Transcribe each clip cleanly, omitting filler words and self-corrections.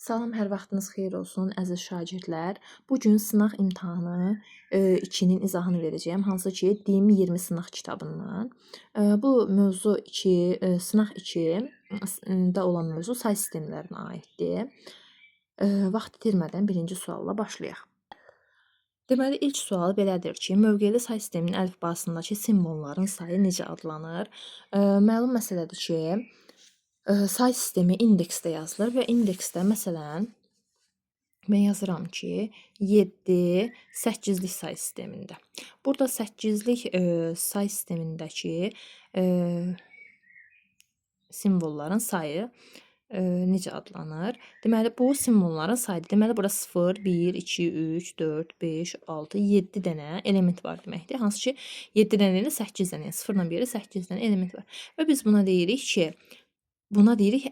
Salam, hər vaxtınız xeyir olsun, əziz şagirdlər. Bu gün sınaq imtahanı 2-nin izahını verəcəyəm, hansı ki, DİM 20 sınaq kitabından. Bu mövzu 2, sınaq 2 da olan mövzu say sistemlərinə aiddir. Vaxt itirmədən birinci sualla başlayaq. Deməli, ilk sual belədir ki, mövqeli say sisteminin əlifbasındakı simvolların sayı necə adlanır? Məlum məsələdir ki, say sistemi indeksdə yazılır və indeksdə məsələn mən yazıram ki 7 8-lik say sistemində. Burada 8-lik say sistemindəki simvolların sayı necə adlanır? Deməli bu simvolların sayıdır. Deməli bura 0, 1, 2, 3, 4, 5, 6, 7 dənə element var deməkdir. Hansı ki 7 dənə ilə 8 dənə, 0 ilə 1 8 dənə element var. Və biz buna deyirik ki,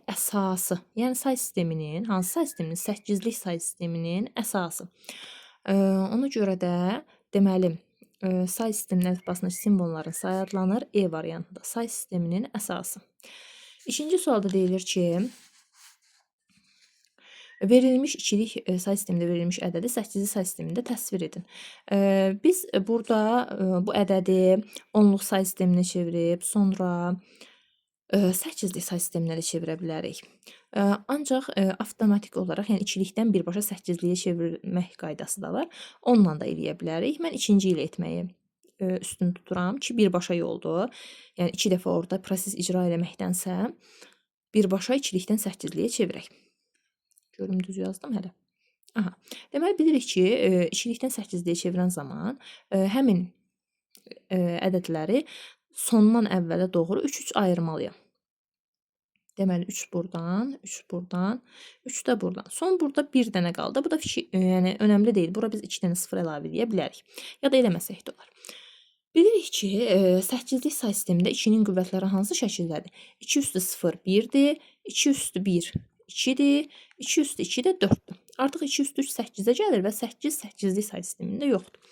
əsası. Yəni say sisteminin, hansı say sisteminin? 8-lik say sisteminin əsası. Ona görə də deməli say sisteminin əlifbasındakı simvolların sayı adlanır E variantında. Say sisteminin əsası. İkinci sualda deyilir ki, verilmiş ikilik say sistemində verilmiş ədədi 8-lik say sistemində təsvir edin. Biz burada bu ədədi onluq say sisteminə çevirib, sonra 8-lik say sisteminə də çevirə bilərik. Ancaq avtomatik olaraq, yəni ikilikdən birbaşa 8-liyə çevirmək qaydası da var. Onunla da eləyə bilərik. Mən ikinci ilə etməyi üstün tuturam ki, birbaşa yoldur. Yəni 2 dəfə orada proses icra eləməkdənsə birbaşa ikilikdən 8-liyə çevirək. Görüm düz yazdım hələ. Aha. Deməli bilirik ki, ikilikdən 8-liyə çevirən zaman həmin ədədləri sondan əvvələ doğru 3-3 ayırmalıyam. Deməli 3 burdan, 3 burdan, 3 də burdan. Son burada 1 dənə qaldı. Bu da yəni önəmli deyil. Bura biz 2 dənə 0 əlavə edə bilərik. Ya da eləməsək də olar. Bilirik ki, 8-lik say sistemində 2-nin qüvvətləri hansı şəkildədir? 2 üstü 0 1-dir, 2 üstü 1 2-dir, 2 üstü 2 də 4-dür. Artıq 2 üstü 3 8-ə gəlir və 8 8-lik say sistemində yoxdur.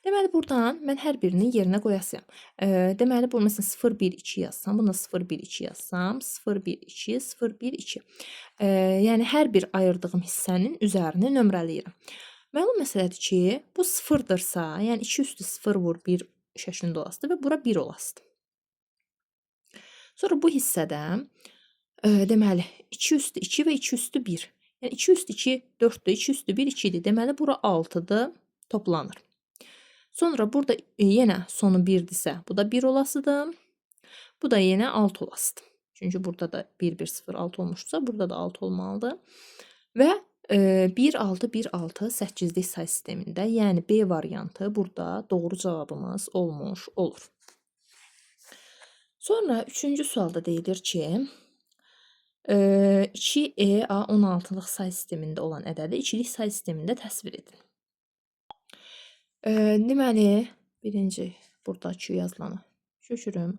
Deməli buradan mən hər birini yerinə qoyasıyam. Deməli bu məsələn 0 1 2 yazsam, buna 0 1 2 yazsam, 0 1 2 0 1 2. Yəni hər bir ayırdığım hissənin üzərini nömrələyirəm. Məlum məsələdir ki, bu 0-dırsa, yəni 2 üstü 0 vur 1 şəklində olasıdır və bura 1 olasıdır. Sonra bu hissədə deməli 2 üstü 2 və 2 üstü 1. Yəni 2 üstü 2 4-dür, 2 üstü 1 2-dir. Deməli bura 6-dır, toplanır. Sonra burada yenə sonu 1-dirsə, bu da 1 olasıdır. Bu da yenə 6 olasıdır. Çünki burada da 1 1 0 6 olmuşsa, burada da 6 olmalıdır. Və 1 6 1 6 8-lik say sistemində, yəni B variantı burada doğru cavabımız olmuş olur. Sonra 3-cü sualda deyilir ki, 2EA 16-lıq say sistemində olan ədədi 2-lik say sistemində təsvir edin. Deməli, birinci buradakı yazılanı köçürüm.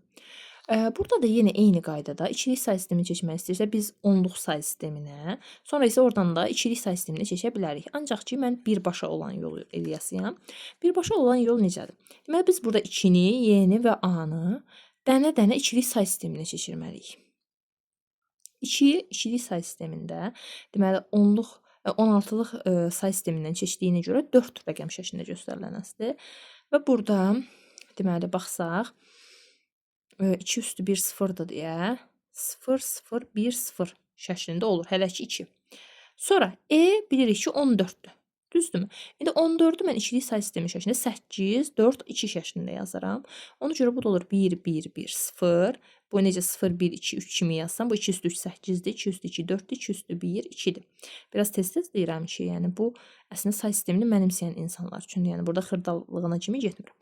Burada da yenə eyni qaydada 2-lik say sistemini keçmək istəyirsə biz 10-luq say sisteminə, sonra isə oradan da 2-lik say sisteminə keçə bilərik. Ancaq ki, mən birbaşa olan yolu eləyəsiyəm. Birbaşa olan yol necədir? Deməli, biz burada 2-ni, Y-ni və A-nı dənə-dənə 2-lik say sisteminə keçirməliyik. 2-lik say sistemində, deməli 16-lıq say sistemindən keçdiyinə görə 4 rəqəm şəklində göstərilənəsidir. Və burada deməli baxsaq 2 üstü 1 0-dır deyə 0 0 1 0 şəklində olur. Hələ ki 2. Sonra E bilirik ki 14-dür. Düzdürmü? İndi 14-ü mən 2-lik say sistemi şəklində 8 4 2 şəklində yazaram. Ona görə bu da olur 1 1 1 0. Bu necə 0 1 2 3 kimi yazsam, bu 2 üstü 3 8-dir, 2 üstü 2 4-dür, 2 üstü 1 2-dir. Biraz tez-tez deyirəm ki, yəni bu əslində say sistemini mənimsəyən insanlar üçün, yəni burada xırdalığına kimi getmirəm.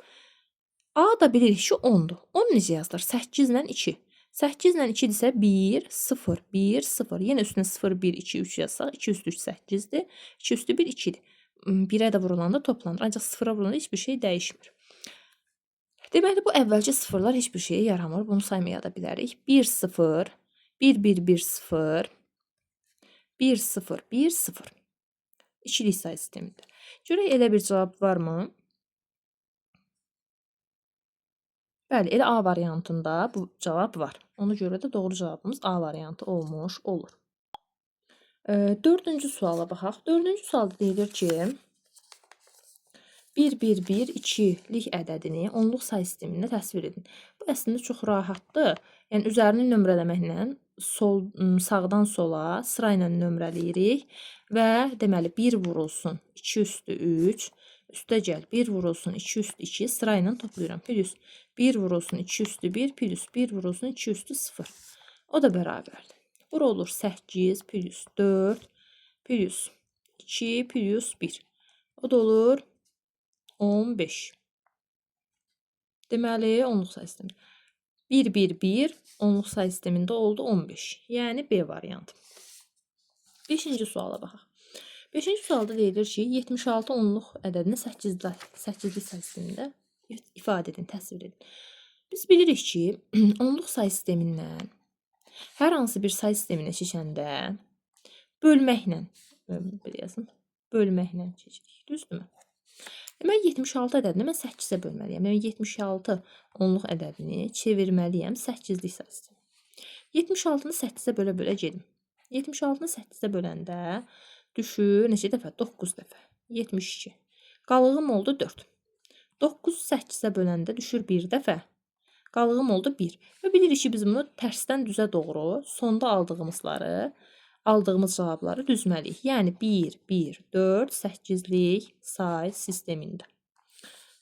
A da bilirik ki 10-dur. 10 necə yazılır? 8 ilə 2. 8 ilə 2-dirsə 1 0 1 0. Yenə üstünə 0 1 2 3 yazsaq, 2 üstü 3 8-dir, 2 üstü 1 2-dir. 1-ə də vurulanda toplanır. Ancaq 0-a vurulanda heç bir şey dəyişmir. Deməli bu əvvəlki sıfırlar heç bir şeyə yaramır. Bunu saymaya da bilərik. 1 0 1 1 1 0 1 0 1 0. İkilik say sistemində. Görək elə bir cavab varmı? Bəli, elə A variantında bu cavab var. Ona görə də doğru cavabımız A variantı olmuş olur. Dördüncü suala baxaq. Dördüncü sualda deyilir ki, 1, 1, 1, 2-lik ədədini onluq say sistemində təsvir edin. Bu əslində çox rahatdır. Yəni üzərini nömrələməklə sağdan sola sırayla nömrələyirik və deməli 1 vurulsun 2 üstü 3, üstəgəl 1 vurulsun 2 üstü 2 sırayla toplayıram. Plus 1 vurulsun 2 üstü 1, plus 1 vurulsun 2 üstü 0. O da bərabərdir. Bura olur 8 plus 4 plus 2 plus 1. O da olur 15. Deməli, onluq say sistemi. 1, 1, 1 onluq say sistemində oldu 15. Yəni B variantı. 5-ci suala baxaq. 5-ci sualda deyilir ki, 76 onluq ədədini 8-lik say sistemində ifadə edin, təsvir edin. Biz bilirik ki, onluq say sistemindən hər hansı bir say sisteminə keçəndə bölməklə, belə yazım, bölməklə keçirik, düzdürmü? Deməli, 76 ədədini mən 8-ə bölməliyəm. Yəni, 76 onluq ədədini çevirməliyəm 8-lik say sistemi. 76-nı 8-ə bölə-bölə gedim. 76-nı 8-ə böləndə düşür neçə dəfə? 9 dəfə. 72. Qalığım oldu 4. 9 8-ə böləndə düşür 1 dəfə. Qalığım oldu 1. Və bilirik ki, biz bunu tərsdən düzə doğru sonda aldığımız cavabları düzməliyik. Yəni 1, 1, 4, 8-lik say sistemində.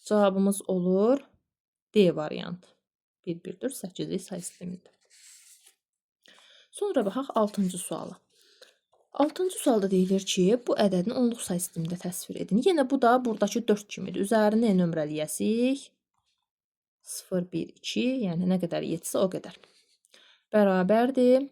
Cavabımız olur D variantı. 1, 1, 4, 8-lik say sistemində. Sonra baxaq 6-cı suala. 6-cı sualda deyilir ki, bu ədədin onluq say sistemində təsvir edin. Yenə bu da buradakı 4 kimidir. Üzərini nömrələyəsik. 0, 1, 2, yəni nə qədər yetsə o qədər. Bərabərdir.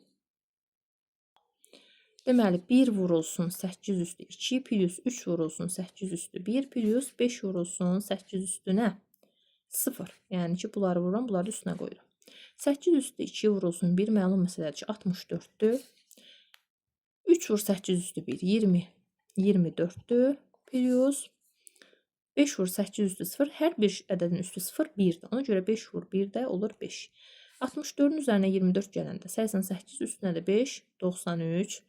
Deməli, 1 vurulsun 8 üstü 2, plus 3 vurulsun 8 üstü 1, plus 5 vurulsun 8 üstünə 0. Yəni ki, bunları vururam, bunları üstünə qoyuram. 8 üstü 2 vurulsun 1, məlum məsələdir ki, 64-dür. 3 vur 8 üstü 1, 20, 24-dür. Plus 5 vur 8 üstü 0, hər bir ədədin üstü 0, 1-dir. Ona görə 5 vur 1 də olur 5. 64-ün üzərinə 24 gələndə 88 üstünə də 5, 93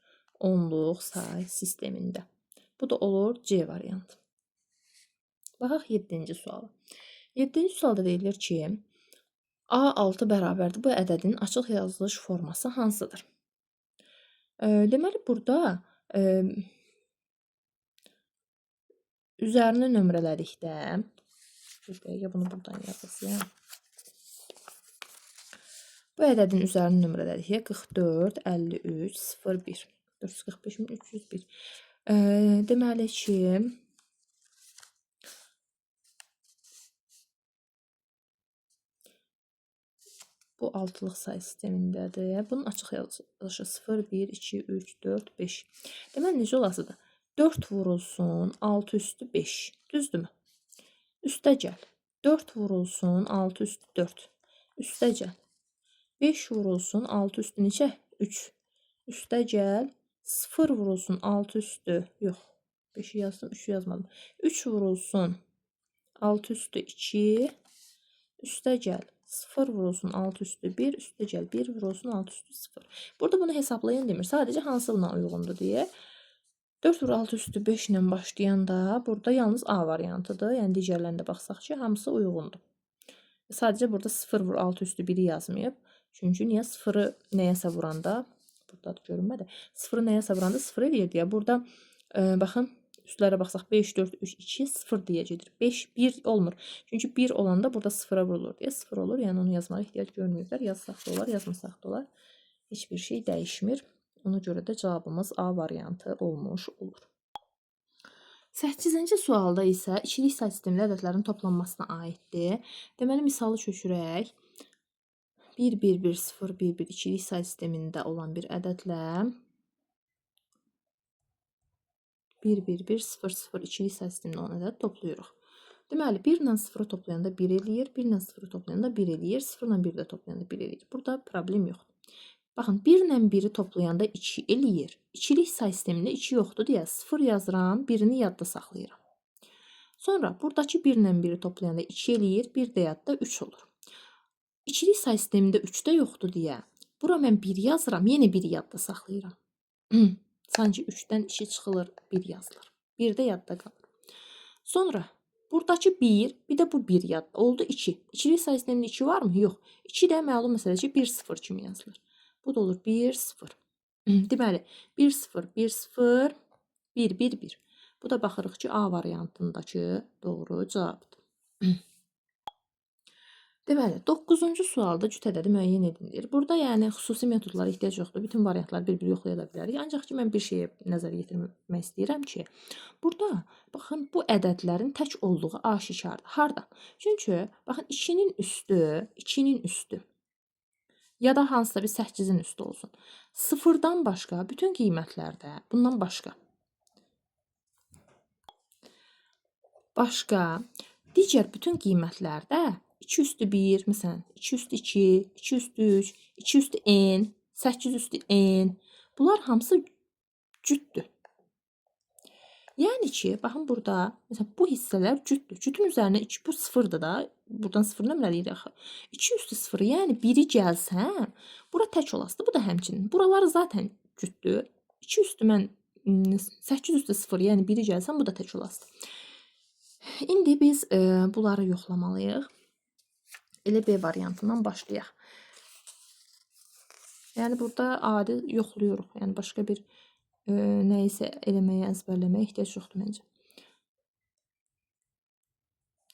onluq say sistemində. Bu da olur C variantı. Baxaq 7-ci suala. 7-ci sualda deyilir ki, A6 bərabərdir bu ədədin açıq yazılış forması hansıdır? Deməli, burada üzərini nömrələdikdə, bir dəqiqə bunu buradan yazasıyam. Bu ədədin üzərini nömrələdikdə 44, 53, 01, 445, 301. Deməli ki, bu altlıq say sistemindədir. Bunun açıq yazılışı 0, 1, 2, 3, 4, 5. Deməli, necə olasıdır? 4 vurulsun 6 üstü 5. Düzdürmü? Üstəgəl. 4 vurulsun 6 üstü 4. Üstəgəl. 5 vurulsun 6 üstü neçə? 3. Üstəgəl. 0 vurulsun 6 üstü. Yox. 5'i yazdım, 3'ü yazmadım. 3 vurulsun 6 üstü 2. Üstəgəl. 0 vurulsun 6 üstü 1. Üstəgəl 1 vurulsun 6 üstü 0. Burada bunu hesablayın demir. Sadəcə hansı buna uyğundur deyə. 4 vur 6 üstü 5 ilə başlayanda burada yalnız A variantıdır. Yəni digərlərində baxsaq ki, hamısı uyğundur. Sadəcə burada 0 vur 6 üstü 1'i yazmayıb. Çünki niyə 0'ı nəyəsə vuranda, burada da görünmədi. 0'ı nəyəsə vuranda 0 eləyir deyə. Burada baxın, üstlərə baxsaq 5, 4, 3, 2, 0 deyə gedir. 5, 1 olmur. Çünki 1 olanda burada 0'a vurulur deyə 0 olur. Yəni onu yazmağa ehtiyac görmürlər. Yazsaq da olar, yazmasaq da olar. Heç bir şey dəyişmir. Ona görə də cavabımız A variantı olmuş olur. 8-ci sualda isə ikilik say sistemli ədədlərin toplanmasına aiddir. Deməli, misalı köçürək. 1, 1, 1, 0, 1, 1 ikilik say sistemində olan bir ədədlə 1, 1, 1, 0, 0 ikilik say sistemində olan ədəd toplayırıq. Deməli, 1 ilə 0'ı toplayanda 1 eləyir, 1 ilə 0'ı toplayanda 1 eləyir, 0 ilə 1 də toplayanda 1 eləyir. Burada problem yoxdur. Baxın, 1 ilə 1'i toplayanda 2 eləyir. İkilik say sistemində 2 yoxdur deyə 0 yazıram, 1'ini yadda saxlayıram. Sonra buradakı 1 ilə 1'i toplayanda 2 eləyir, 1 də yadda 3 olur. İkilik say sistemində 3 də yoxdur deyə bura mən 1 yazıram, yenə 1'i yadda saxlayıram. Sanki 3-dən 2 çıxılır, 1 yazılır. 1 də yadda qalır. Sonra buradakı 1, bir də bu 1 yadda. Oldu 2. İkilik say sistemində 2 varmı? Yox. 2 də məlum məsələ ki, 1 0 kimi yazılır. Bu da olur 1 0. Deməli, 1 0 1 0 1 1 1. Bu da baxırıq ki, A variantındakı doğru cavabdır. Deməli, 9-cu sualda cüt ədədi müəyyən edin deyir. Burada yəni xüsusi metodlara ehtiyac yoxdur. Bütün variantları bir-bir yoxlaya da bilərik. Ancaq ki, mən bir şeyə nəzər yetirmək istəyirəm ki, burada baxın bu ədədlərin tək olduğu aşikardır. Harda? Çünki baxın 2-nin üstü ya da hansısa bir 8-in üstü olsun. 0-dan başqa bütün qiymətlərdə bundan başqa digər bütün qiymətlərdə 2 üstü 1, məsələn, 2 üstü 2, 2 üstü 3, 2 üstü n, 8 üstü n, bunlar hamısı cütdür. Yəni ki, baxın burada, məsələn, bu hissələr cütdür. Cütün üzərinə 2, bu 0-dır da, buradan 0-ı nömrələyir axı. 2 üstü 0, yəni 1-i gəlsən, bura tək olasıdır, bu da həmçinin. Buralar zaten cütdür. 2 üstü mən 8 üstü 0, yəni 1-i gəlsən, bu da tək olasıdır. İndi biz bunları yoxlamalıyıq. Elə B variantından başlayaq. Yəni burada adi yoxluyuruq. Yəni başqa bir nəyisə eləməyə, əzbərləməyə ehtiyac yoxdur məncə.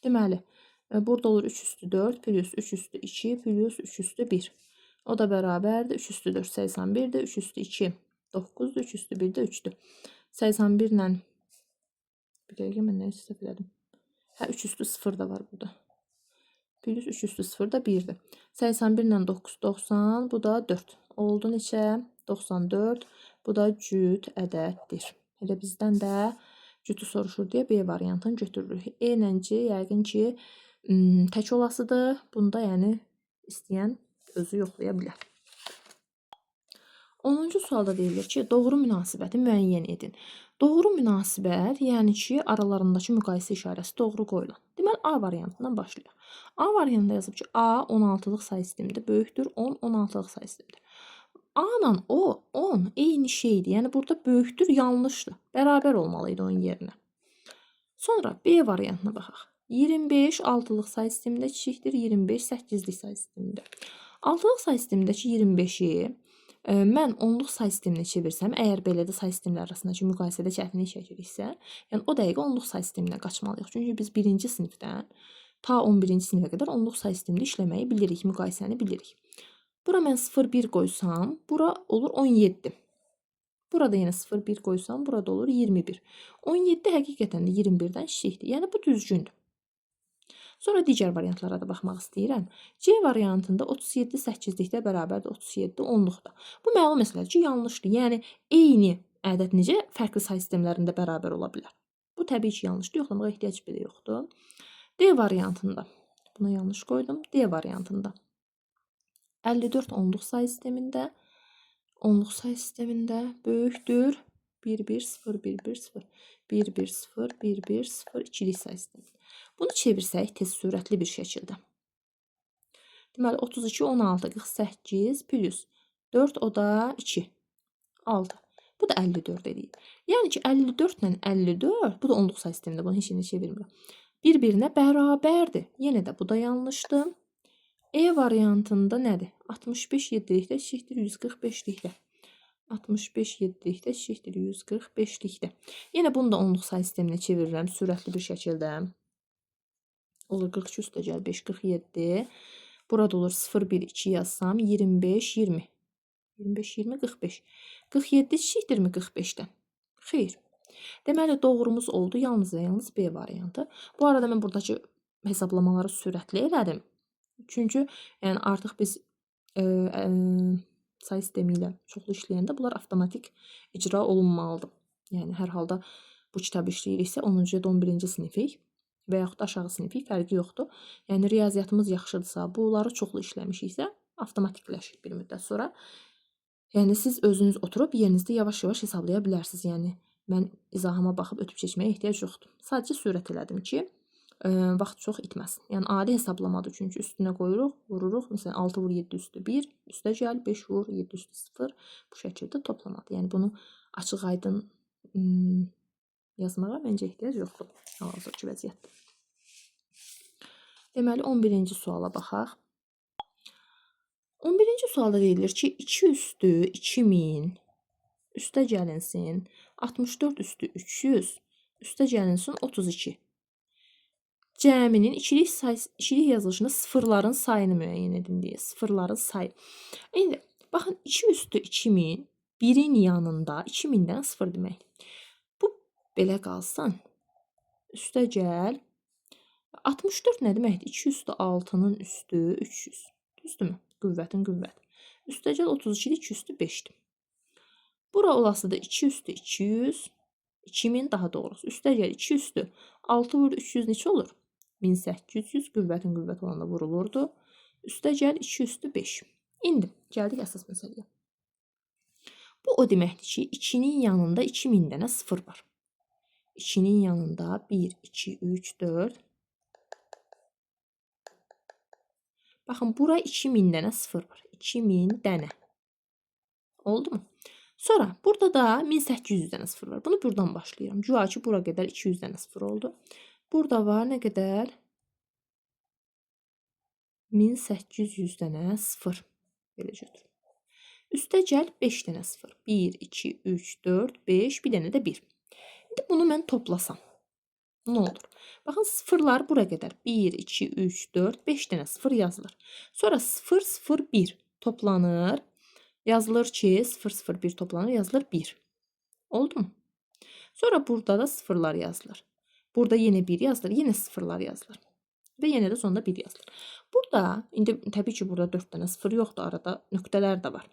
Deməli, burada olur 3 üstü 4 plus 3 üstü 2 plus 3 üstü 1. O da bərabərdir. 3 üstü 4 81'dir. 3 üstü 2 9'dur. 3 üstü 1 də 3'dür. 81 ilə bir dəqiqə mən nə səhv elədim? Hə, 3 üstü 0 da var burada. Plus 3 üstü 0 da 1'dir. 81 ilə 9 90, bu da 4. Oldu neçə? 94. Bu da cüt ədəddir. Elə bizdən də cütü soruşur deyə B variantını götürürük. E ilə C yəqin ki tək olasıdır. Bunda yəni istəyən özü yoxlaya bilər. 10-cu sualda deyilir ki, doğru münasibəti müəyyən edin. Doğru münasibət, yəni ki, aralarındakı müqayisə işarəsi doğru qoyulan. Deməli, A variantından başlayaq. A variantında yazıb ki, A 16-lıq say sistemidir, böyükdür 10, 16-lıq say sistemidir. A ilə o, 10 eyni şeydir. Yəni, burada böyükdür, yanlışdır. Bərabər olmalıydı onun yerinə. Sonra B variantına baxaq. 25 6-lıq say sistemində kiçikdir, 25 8-lik say sistemində. 6-lıq say sistemindəki 25-i mən 10-luq say sisteminə çevirsəm, əgər belə də say sistemləri arasındakı müqayisədə çətinlik çəkiriksə, yəni o dəqiqə 10-luq say sisteminə qaçmalıyıq. Çünki biz 1-ci sinifdən ta 11-ci sinifə qədər 10-luq say sistemində işləməyi bilirik, müqayisəni bilirik. Bura mən 0-1 qoysam, bura olur 17. Burada yenə 0-1 qoysam, burada olur 21. 17 həqiqətən də 21-dən kiçikdir. Yəni bu düzgündür. Sonra digər variantlara da baxmaq istəyirəm. C variantında 37 8-likdə bərabərdir 37 10-luqda. Bu məlum məsələdir ki, yanlışdır. Yəni eyni ədəd necə fərqli say sistemlərində bərabər ola bilər? Bu təbii ki, yanlışdır. Yoxlamağa ehtiyac belə yoxdur. D variantında. Buna yanlış qoydum. D variantında 54 10-luq say sistemində, 10-luq say sistemində böyükdür 1 1 0 1 1 0 1 1 0 1 1 0 2-lik say sistemində. Bunu çevirsək tez sürətli bir şəkildə. Deməli 32 16 48 plus 4 o da 2 6. Bu da 54 edir. Yəni ki 54 ilə 54 bu da 10-luq say sistemində. Bunu heç yerə çevirmirəm. Bir-birinə bərabərdir. Yenə də bu da yanlışdır. E variantında nədir? 65 7-likdə eşitdir 145-likdə. 65 7-likdə eşitdir 145-likdə. Yenə bunu da 10-luq say sisteminə çevirirəm sürətli bir şəkildə. Olur 42 üstə gəl 5 47. Burada olur 0 1 2 yazsam 25 20. 25 20 45. 47 eşitdirmi 45-dən? Xeyr. Deməli doğrumuz oldu yalnız və yalnız B variantı. Bu arada mən buradakı hesablamaları sürətli elədim. Çünki yəni artıq biz say sistemi ilə çoxlu işləyəndə bunlar avtomatik icra olunmalıdır. Yəni hər halda bu kitabı işləyiriksə 10-cu ya da 11-ci sinifik və yaxud da aşağı sinifik fərqi yoxdur. Yəni riyaziyyatımız yaxşıdırsa, bunları çoxlu işləmişiksə, avtomatikləşir bir müddət sonra. Yəni siz özünüz oturub yerinizdə yavaş-yavaş hesablaya bilərsiniz. Yəni mən izahıma baxıb ötüb keçməyə ehtiyac yoxdur. Sadəcə sürət elədim ki, vaxt çox itməsin. Yəni adi hesablamadır çünki üstünə qoyuruq, vururuq. Məsələn 6 vur 7 üstü 1, üstə gəl 5 vur 7 üstü 0 bu şəkildə toplamadır. Yəni bunu açıq aydın yazmağa məncə ehtiyac yoxdur hal-hazırki vəziyyətdə. Deməli 11-ci suala baxaq. 11-ci sualda deyilir ki, 2 üstü 2000 üstə gəlinsin 64 üstü 300 üstə gəlinsin 32. Cəminin ikilik yazılışında sıfırların sayını müəyyən edin deyə. Sıfırların sayı. İndi baxın 2 üstü 2000 birin yanında 2000-dən sıfır demək. Bu belə qalsın. Üstə gəl. 64 nə deməkdir? 2 üstü 6-nın üstü 300. Düzdürmü? Qüvvətin qüvvət. Üstə gəl 32-dir, 2 üstü 5-dir. Bura olasıdır 2 üstü 200. 2000 daha doğrusu. Üstə gəl 2 üstü 6 vur 300 neçə olur? 1800 qüvvətin qüvvət olanda vurulurdu. Üstə gəl 2 üstü 5. İndi gəldik əsas məsələyə. Bu o deməkdir ki, 2-nin yanında 2000 dənə sıfır var. 2-nin yanında 1, 2, 3, 4. Baxın, bura 2000 dənə sıfır var. 2000 dənə. Oldu mu? Sonra burada da 1800 dənə sıfır var. Bunu buradan başlayıram. Güya ki, bura qədər 200 dənə sıfır oldu. Burada var nə qədər? 1800 dənə sıfır. Belə götür. Üstə gəl 5 dənə sıfır. 1, 2, 3, 4, 5, bir dənə də 1. İndi bunu mən toplasam. Nə olur? Baxın, sıfırlar bura qədər. 1, 2, 3, 4, 5 dənə sıfır yazılır. Sonra 0, 0, 1 toplanır. Yazılır ki, 0, 0, 1 toplanır. Yazılır 1. Oldu mu? Sonra burada da sıfırlar yazılır. Burada yenə 1 yazılır. Yenə sıfırlar yazılır. Və yenə də sonunda 1 yazılır. Burada, indi təbii ki, burada 4 dənə sıfır yoxdur. Arada nöqtələr də var.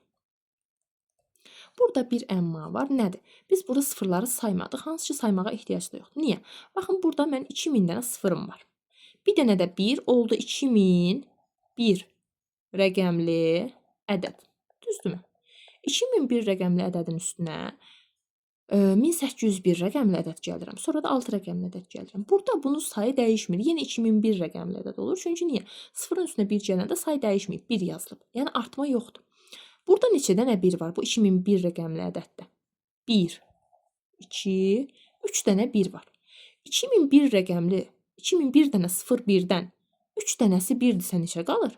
Burada bir əmma var. Nədir? Biz burada sıfırları saymadıq. Hansı ki, saymağa ehtiyac da yoxdur. Niyə? Baxın, burada mən 2000 dənə sıfırım var. Bir dənə də 1 oldu 2001 rəqəmli ədəd. Düzdürmü? 2001 rəqəmli ədədin üstünə 1801 rəqəmli ədəd gəldirəm. Sonra da 6 rəqəmli ədəd gəldirəm. Burada bunun sayı dəyişmir. Yenə 2001 rəqəmli ədəd olur. Çünki niyə? Sıfırın üstünə 1 gələndə sayı dəyişməyib. 1 yazılıb. Yəni artma yoxdur. Burada neçə dənə 1 var? Bu 2001 rəqəmli ədəddə. 1, 2, 3 dənə 1 var. 2001 rəqəmli, 2001 dənə 01-dən 3 dənəsi 1-dirsə neçə qalır?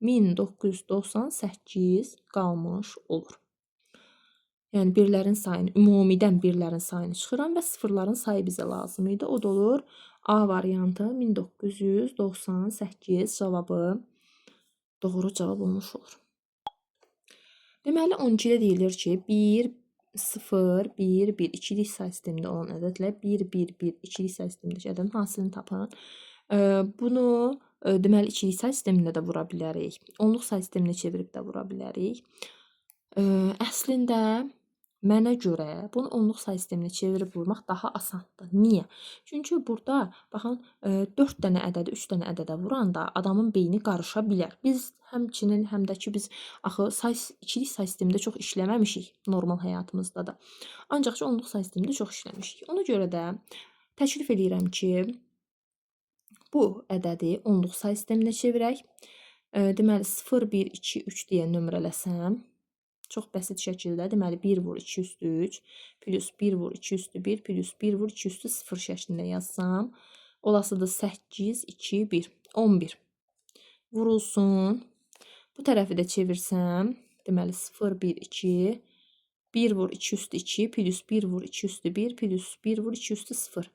1998 qalmış olur. Yəni birlərin sayını, ümumidən birlərin sayını çıxıram və sıfırların sayı bizə lazım idi. O da olur A variantı 1998 cavabı doğru cavab olmuş olur. Deməli 12-də deyilir ki, 1, 0, 1, 1 ikilik say sistemində olan ədədlə 1, 1, 1 ikilik say sistemindəki ədədin hasilini tapın. Bunu deməli ikilik say sistemində də vura bilərik. Onluq say sisteminə çevirib də vura bilərik. Əslində mənə görə bunu onluq say sisteminə çevirib vurmaq daha asandır. Niyə? Çünki burada baxın 4 dənə ədədi 3 dənə ədədə vuranda adamın beyni qarışa bilər. Biz həmçinin həm də ki biz axı ikilik say sistemində çox işləməmişik normal həyatımızda da. Ancaq ki onluq say sistemində çox işləmişik. Ona görə də təklif edirəm ki bu ədədi onluq say sisteminə çevirək. Deməli 0, 1, 2, 3 deyə nömrələsəm çox bəsit şəkildə, deməli 1 vur 2 üstü 3 plus 1 vur 2 üstü 1 plus 1 vur 2 üstü 0 şəklində yazsam, olasıdır 8, 2, 1, 11. Vurulsun. Bu tərəfi də çevirsəm, deməli 0, 1, 2, 1 vur 2 üstü 2 plus 1 vur 2 üstü 1 plus 1 vur 2 üstü 0.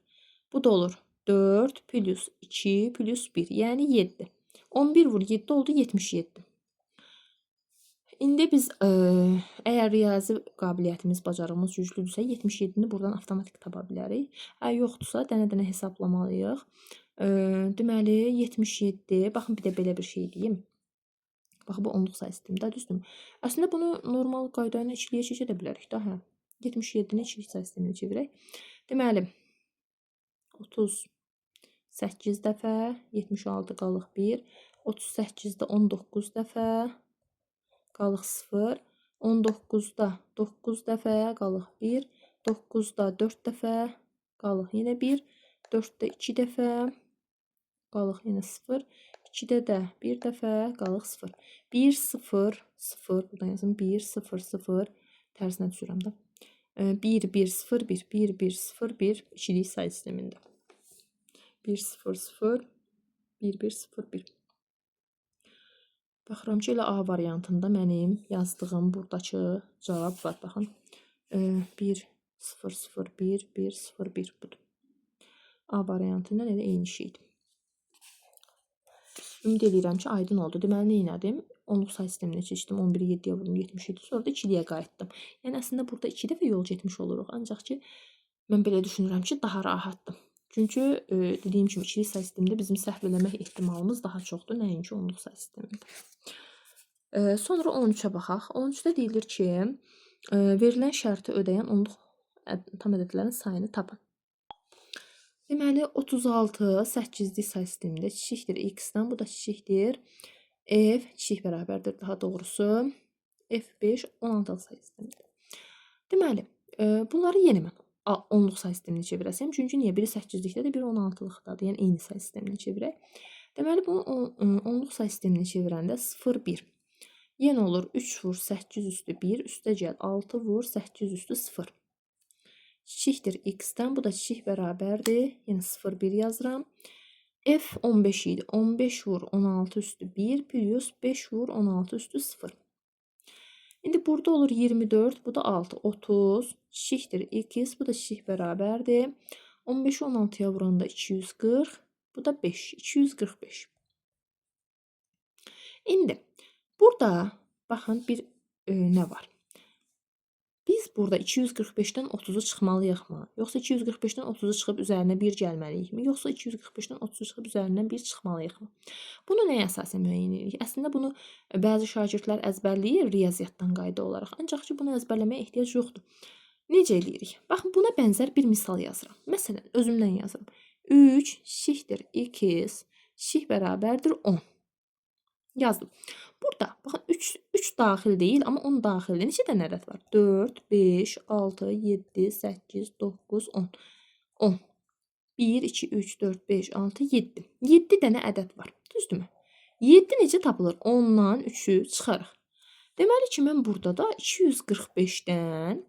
Bu da olur 4 plus 2 plus 1, yəni 7. 11 vur 7 oldu 77. İndi biz əgər riyazi qabiliyyətimiz, bacarığımız güclüdürsə 77-ni buradan avtomatik tapa bilərik. Yoxdursa dənə-dənə hesablamalıyıq. Deməli 77, baxın bir də belə bir şey deyim. Bax bu onluq say sistemində, düzdürmü? Əslində bunu normal qayda ilə ikiliyə keçə də bilərik də, hə. 77-ni ikilik say sisteminə çevirək. Deməli 38 dəfə 76 qalıq 1, 38-də 19 dəfə qalıq 0, 19-da 9 dəfə qalıq 1, 9-da 4 dəfə qalıq yenə 1, 4-də 2 dəfə qalıq yenə 0, 2-də də 1 dəfə qalıq 0. 1, 0, 0, buradan yazım 1, 0, 0, tərsinə düşürəm də. 1 1 0 1 1 1 0 1 ikilik say sistemində. 1 0 0 1 1 0 1. Baxıram ki, elə A variantında mənim yazdığım buradakı cavab var. Baxın. 1 0 0 1 1 0 1 budur. A variantından elə eyni şeydir. Ümid edirəm ki, aydın oldu. Deməli, nə etdim? Onluq say sisteminə keçdim. 11-i 7-yə vurdum, 77. Sonra da 2-liyə qayıtdım. Yəni, əslində burada 2 dəfə yol getmiş oluruq. Ancaq ki, mən belə düşünürəm ki, daha rahatdır. Çünki dediyim kimi, ikilik say sistemində bizim səhv eləmək ehtimalımız daha çoxdur, nəinki onluq say sistemində. Sonra 13-ə baxaq. 13-də deyilir ki, verilən şərti ödəyən onluq tam ədədlərin sayını tapın. Deməli, 36 8-lik say sistemində kiçikdir x-dən, bu da kiçikdir f, kiçik bərabərdir daha doğrusu, f5 16 say sistemidir. Deməli, bunları yenə mən onluq say sisteminə çevirəsiəm. Çünki niyə? Biri 8-likdədir, biri 16-lıqdadır. Yəni, eyni say sisteminə çevirək. Deməli, bunu onluq say sisteminə çevirəndə 0, 1. Yenə olur 3 vur 8 üstü 1, üstə gəl 6 vur 8 üstü 0. Kiçikdir x-dən, bu da kiçik bərabərdir. Yəni 0, 1 yazıram. F 15 idi. 15 vur 16 üstü 1 plus 5 vur 16 üstü 0. İndi burada olur 24, bu da 6, 30. Kiçikdir x, bu da kiçik bərabərdir. 15-i 16-ya vuranda 240, bu da 5, 245. İndi burada baxın bir nə var? Biz burada 245-dən 30-u çıxmalıyıqmı? Yoxsa 245-dən 30-u çıxıb üzərinə 1 gəlməliyikmi? Yoxsa 245-dən 30-u çıxıb üzərindən 1 çıxmalıyıqmı? Bunu nəyə əsasən müəyyən edirik? Əslində bunu bəzi şagirdlər əzbərləyir riyaziyyatdan qayda olaraq. Ancaq ki, bunu əzbərləməyə ehtiyac yoxdur. Necə eləyirik? Baxın, buna bənzər bir misal yazıram. Məsələn, özümdən yazıram. 3 kiçikdir x kiçik bərabərdir 10. Yazdım. Burada baxın 3 daxil deyil, amma 10 daxildir. Neçə dənə ədəd var? 4, 5, 6, 7, 8, 9, 10. 10. 1, 2, 3, 4, 5, 6, 7. 7 dənə ədəd var. Düzdürmü? 7 necə tapılır? 10-dan 3-ü çıxarıq. Deməli ki, mən burada da 245-dən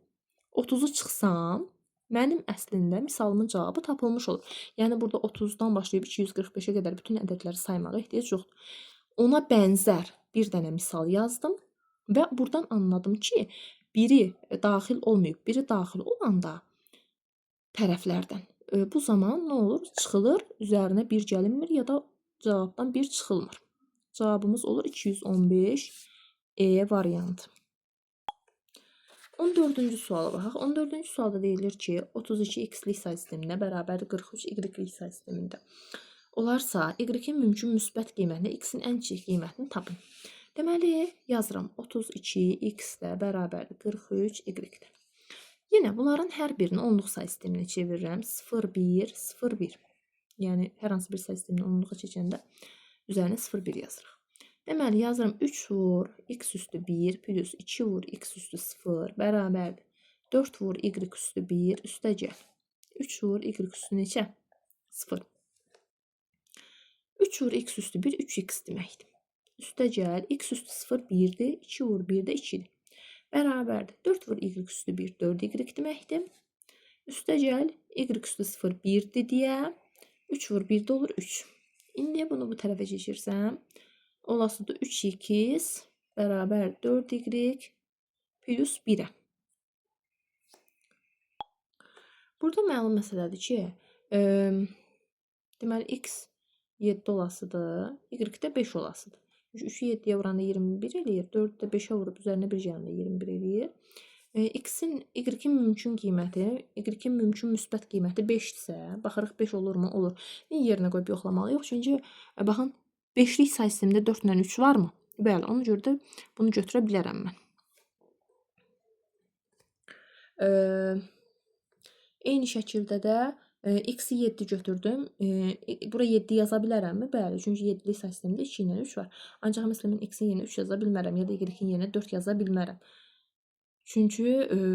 30-u çıxsam, mənim əslində misalımın cavabı tapılmış olur. Yəni, burada 30-dan başlayıb 245-ə qədər bütün ədədləri saymağa ehtiyac yoxdur. Ona bənzər bir dənə misal yazdım və buradan anladım ki, biri daxil olmayıb, biri daxil olanda tərəflərdən bu zaman nə olur? Çıxılır, üzərinə 1 gəlinmir ya da cavabdan 1 çıxılmır. Cavabımız olur 215 E variantı. 14-cü suala baxaq. 14-cü sualda deyilir ki, 32 x-lik say sisteminə bərabərdir 43 y-lik say sistemində. Olarsa, y-in mümkün müsbət qiymətini, x-in ən kiçik qiymətini tapın. Deməli, yazıram 32 x-də bərabərdir 43 y-dir. Yenə bunların hər birini onluq say sisteminə çevirirəm. 0, 1, 0, 1. Yəni, hər hansı bir say sisteminə onluğa keçəndə üzərinə 0, 1 yazırıq. Deməli, yazıram 3 vur x üstü 1 plus 2 vur x üstü 0 bərabərdir. 4 vur y üstü 1 üstə gəl. 3 vur y üstü neçə? 0. 3 vur x üstü 1 3x deməkdir. Üstə gəl x üstü 0 1-dir. 2 vur 1 də 2-dir. Bərabərdir. 4 vur y üstü 1 4y deməkdir. Üstə gəl y üstü 0 1-dir deyə 3 vur 1 də olur 3. İndi bunu bu tərəfə keçirsəm, olasıdır 3x bərabər 4y plus 1-ə. Burada məlum məsələdir ki, deməli x 7 olasıdır, y də 5 olasıdır. 3-ü 7-yə vuranda 21 eləyir, 4-ü də 5-ə vurub üzərinə 1 gəlində 21 eləyir. Y-in mümkün qiyməti, y-in mümkün müsbət qiyməti 5-dirsə, baxırıq 5 olurmu? Olur. Yerinə qoyub yoxlamalıyıq. Çünki, baxın, 5-lik say sistemində 4 ilə 3 varmı? Bəli, ona görə də bunu götürə bilərəm mən. Eyni şəkildə də x-i 7 götürdüm. Bura 7 yaza bilərəmmi? Bəli, çünki 7-lik say sistemində 2 ilə 3 var. Ancaq məsələn, mən x-in yerinə 3 yaza bilmərəm ya da y-in yerinə 4 yaza bilmərəm. Çünki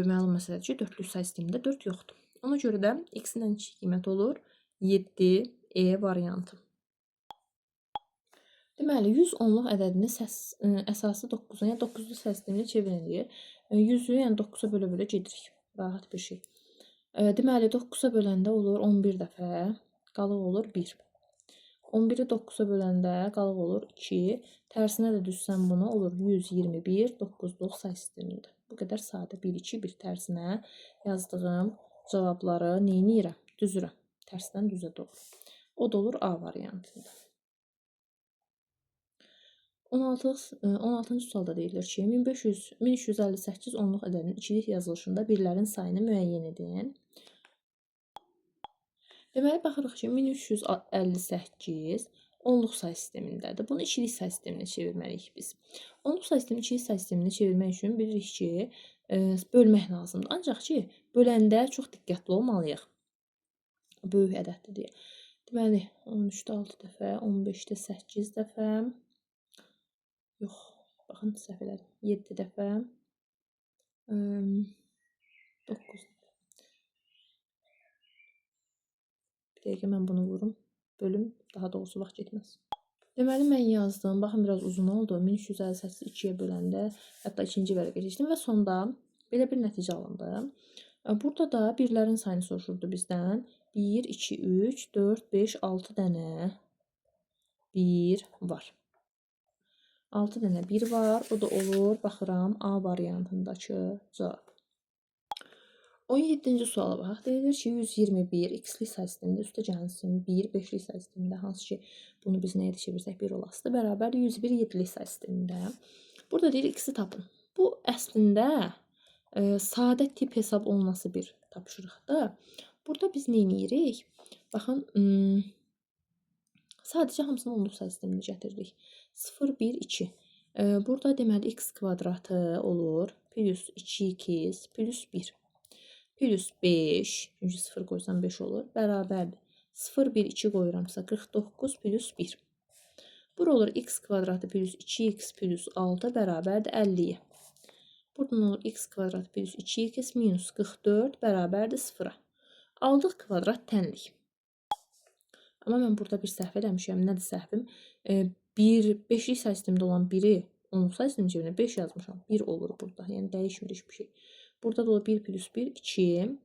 məlum məsələdir ki, 4-lük say sistemində 4 yoxdur. Ona görə də x-in ən kiçik qiyməti olur 7 E variantı. Deməli, 100 onluq ədədini əsası 9-a, yəni 9-lu say sisteminə çevirin deyir. 100-ü yəni 9-a bölə-bölə gedirik. Rahat bir şey. Deməli 9-a böləndə olur 11 dəfə, qalıq olur 1. 11-i 9-a böləndə qalıq olur 2. Tərsinə də düzsəm bunu olur 121, 9luq say sistemində. Bu qədər sadə 1, 2, 1 tərsinə yazdığım cavabları neynirəm? Düzürəm. Tərsdən düzə doğru. O da olur A variantında. 16-cı sualda deyilir ki, 1358 onluq ədədinin ikilik yazılışında birlərin sayını müəyyən edin. Deməli, baxırıq ki, 1358 onluq say sistemindədir. Bunu ikilik say sisteminə çevirməliyik biz. Onluq say sistemini ikilik say sisteminə çevirmək üçün bilirik ki, bölmək lazımdır. Ancaq ki, böləndə çox diqqətli olmalıyıq. Böyük ədəddir deyə. Deməli, 13-də 6 dəfə, 15-də 8 dəfə, yox, baxın, səhv elədim. 7 dəfə, 9 dəfə. Bir dəqiqə mən bunu vurum, bölüm, daha doğrusu vaxt getməz. Deməli, mən yazdım. Baxın, biraz uzun oldu. 1358 2-yə böləndə, hətta ikinci vərəqə keçdim və sonda belə bir nəticə alındı. Burada da birlərin sayını soruşurdu bizdən. 1, 2, 3, 4, 5, 6 dənə 1 var. 6 dənə 1 var. O da olur, baxıram, A variantındakı cavab. 17-ci suala baxaq. Deyilir ki, 121 x-lik say sistemində üstə gəlsin 1, 5-lik say sistemində, hansı ki, bunu biz nəyə çevirsək 1 olasıdır, bərabər 101 7-lik say sistemində. Burada deyir x-i tapın. Bu əslində sadə tip hesab olması bir tapşırıqdır. Burada biz nə edirik? Baxın, sadəcə hamısını onluq say sisteminə gətiririk. 0, 1, 2. Burada deməli x kvadratı olur, plus 2x, plus 1. Plus 5, çünki 0 qoysam 5 olur, bərabərdir. 0, 1, 2 qoyuramsa 49 plus 1. Bura olur x kvadratı plus 2x plus 6 bərabərdir 50-yə. Buradan olur x kvadratı plus 2x minus 44 bərabərdir 0-a. Aldıq kvadrat tənlik. Amma mən burada bir səhv eləmişəm. Nədir səhvim? 5-lik say sistemində olan 1-i onluq say sistemində çevirinə 5 yazmışam. 1 olur burada. Yəni dəyişmir heç bir şey. Burada da olur 1 plus 1, 2.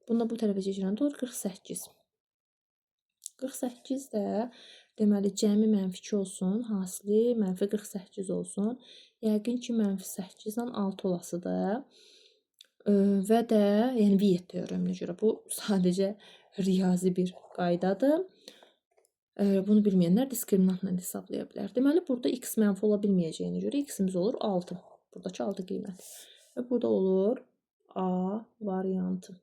Bunda bu tərəfə keçirəndə olur 48. 48 də deməli cəmi -2 olsun, hasili -48 olsun. Yəqin ki, -8 ilə 6 olasıdır. Və də, yəni Viet teoreminə görə bu sadəcə riyazi bir qaydadır. Bunu bilməyənlər diskriminantla hesablaya bilər. Deməli, burada x mənfi ola bilməyəcəyinə görə x-imiz olur 6. Buradakı 6 qiyməti. Və burada olur A variantı.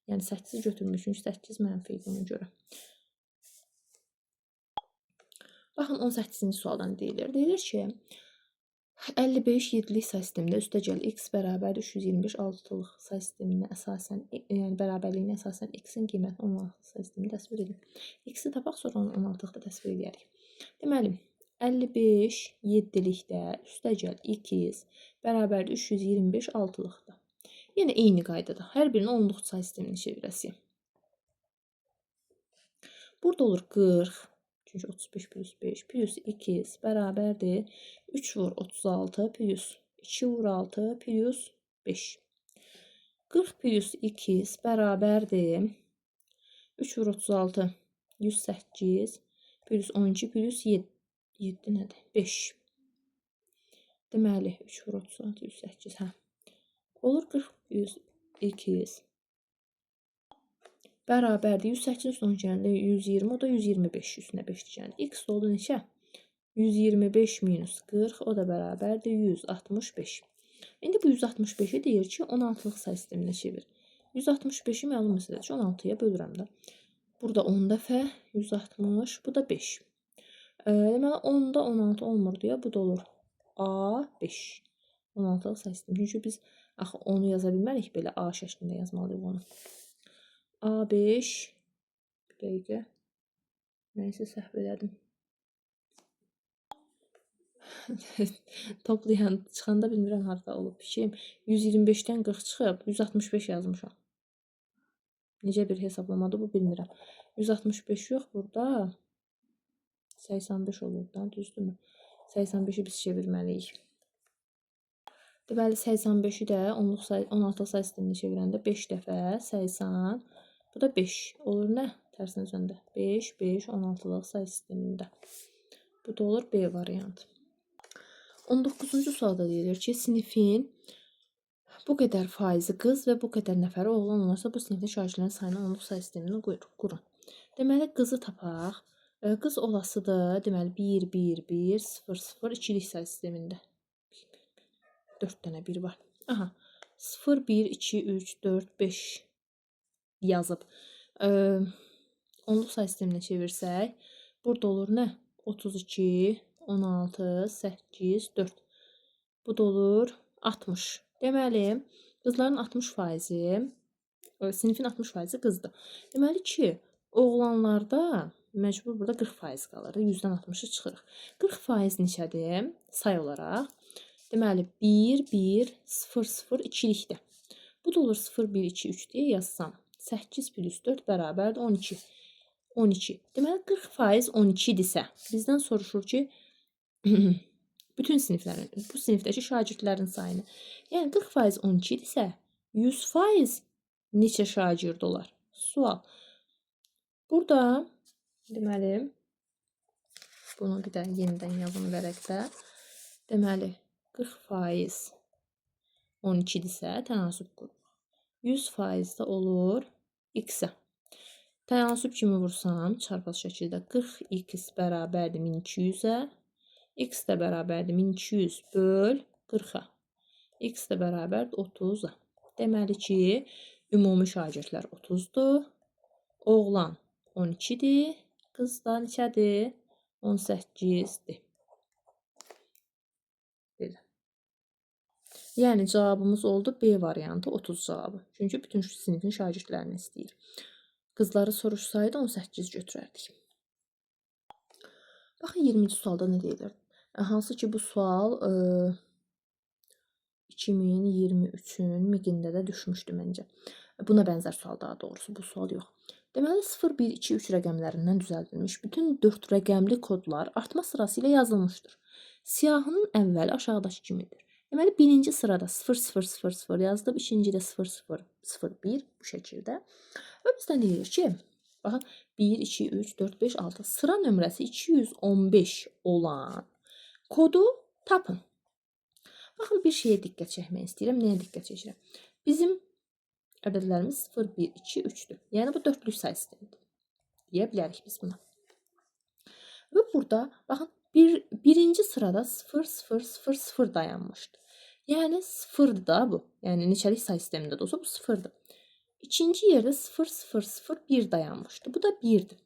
Yəni 8-i götürmüşük, çünki 8 mənfi idi ona görə. Baxın 18-ci sualdan deyilir. Deyilir ki, 55 7-lik say sistemində üstəgəl x bərabər 325 6-lıq say sisteminə əsasən, yəni bərabərliyinə əsasən x-in qiymətini 16 say sistemində təsvir edin. X-i tapaq, sonra onu 16-lıqda təsvir edərik. Deməli, 55 7-likdə üstəgəl x bərabər 325 6-lıqda. Yəni eyni qaydada. Hər birini onluq say sisteminə çevirəsiyəm. Burada olur 40. Çünki 35 plus 5 plus 2 bərabərdir. 3 vur 36 plus 2 vur 6 plus 5. 40 plus 2 bərabərdir. 3 vur 36 108 plus 12 plus 7. 7 nədir? 5. Deməli 3 vur 36 108. Hə. Olur 40 plus 2 bərabərdir. 108 üstünə gələndə 120, o da 125 üstünə 5 gələndə. X oldu neçə? 125 minus 40, o da bərabərdir 165. İndi bu 165-i deyir ki, 16-lıq say sisteminə çevir. 165-i məlum məsələdir ki, 16-ya bölürəm də. Burada 10 dəfə 160, bu da 5. Deməli, 10-da 16 olmur deyə, bu da olur A5. 16-lıq say sistemi. Çünki biz axı onu yaza bilmərik, belə A şəklində yazmalıyıq onu. A5, bir dəqiqə, nəysə səhv elədim. Toplayan çıxanda bilmirəm harada olub. 125-dən 40 çıxıb 165 yazmışam. Necə bir hesablamadır bu bilmirəm. 165 yox burada. 85 olur da, düzdürmü? 85-i biz çevirməliyik. Deməli 85-i də 16 say sisteminə çevirəndə 5 dəfə 80. Bu da 5. Olur nə? Tərsinə döndü. 5, 5, 16-lıq say sistemində. Bu da olur B variantı. 19-cu sualda deyilir ki, sinifin bu qədər faizi qız və bu qədər nəfəri oğlan olursa, bu sinifdə şagirdlərin sayını onluq say sistemini qurun. Deməli, qızı tapaq. Qız olasıdır. Deməli, 1, 1, 1, 0, 0, ikilik say sistemində. 4 dənə 1 var. Aha. 0, 1, 2, 3, 4, 5 yazıb. Onluq say sisteminə çevirsək, burada olur nə? 32, 16, 8, 4. Bu da olur 60. Deməli, qızların 60%, sinifin 60% qızdır. Deməli ki, oğlanlarda məcbur burada 40% qalır. 100-dən 60-ı çıxırıq. 40% neçədir? Say olaraq. Deməli, 1, 1, 0, 0, ikilikdə. Bu da olur 0, 1, 2, 3 deyə yazsam. 8 plus 4 bərabərdir 12. 12. Deməli, 40% 12-dirsə, bizdən soruşur ki, bütün siniflərin, bu sinifdəki şagirdlərin sayını. Yəni 40% 12-dirsə, 100% neçə şagird olar? Sual. Burada deməli bunu bir də yenidən yazım vərəqdə. Deməli 40% 12-dirsə, tənasüb qrupu. 100% də olur x-ə. Tənasüb kimi vursam, çarpaz şəkildə 40x bərabərdir 1200-ə. X də bərabərdir 1200 böl 40-a. X də bərabərdir 30-a. Deməli ki, ümumi şagirdlər 30-dur. Oğlan 12-dir. Qız da neçədir? 18-dir. Belə. Yəni, cavabımız oldu B variantı 30 cavabı. Çünki bütün sinifin şagirdlərini istəyir. Qızları soruşsaydı 18 götürərdik. Baxın, 20-ci sualda nə deyilir? Hansı ki, bu sual 2023-ün miqində də düşmüşdü məncə. Buna bənzər sual daha doğrusu, bu sual yox. Deməli, 0, 1, 2, 3 rəqəmlərindən düzəldilmiş bütün 4 rəqəmli kodlar artma sırası ilə yazılmışdır. Siyahının əvvəli aşağıdakı kimidir. Deməli, birinci sırada 0, 0, 0, 0 yazılıb, ikincidə 0, 0, 0, 1 bu şəkildə. Və bizdən deyilir ki, baxın, 1, 2, 3, 4, 5, 6 sıra nömrəsi 215 olan kodu tapın. Baxın, bir şeyə diqqət çəkmək istəyirəm. Nəyə diqqət çəkirəm? Bizim ədədlərimiz 0, 1, 2, 3-dür. Yəni, bu dörtlük say sistemidir. Deyə bilərik biz buna. Və burada, baxın, birinci sırada 0, 0, 0, 0 dayanmışdır. Yəni, 0-dır da bu. Yəni, neçəlik say sistemində də olsa bu 0-dır. İkinci yerdə 0, 0, 0, 1 dayanmışdır. Bu da 1-dir.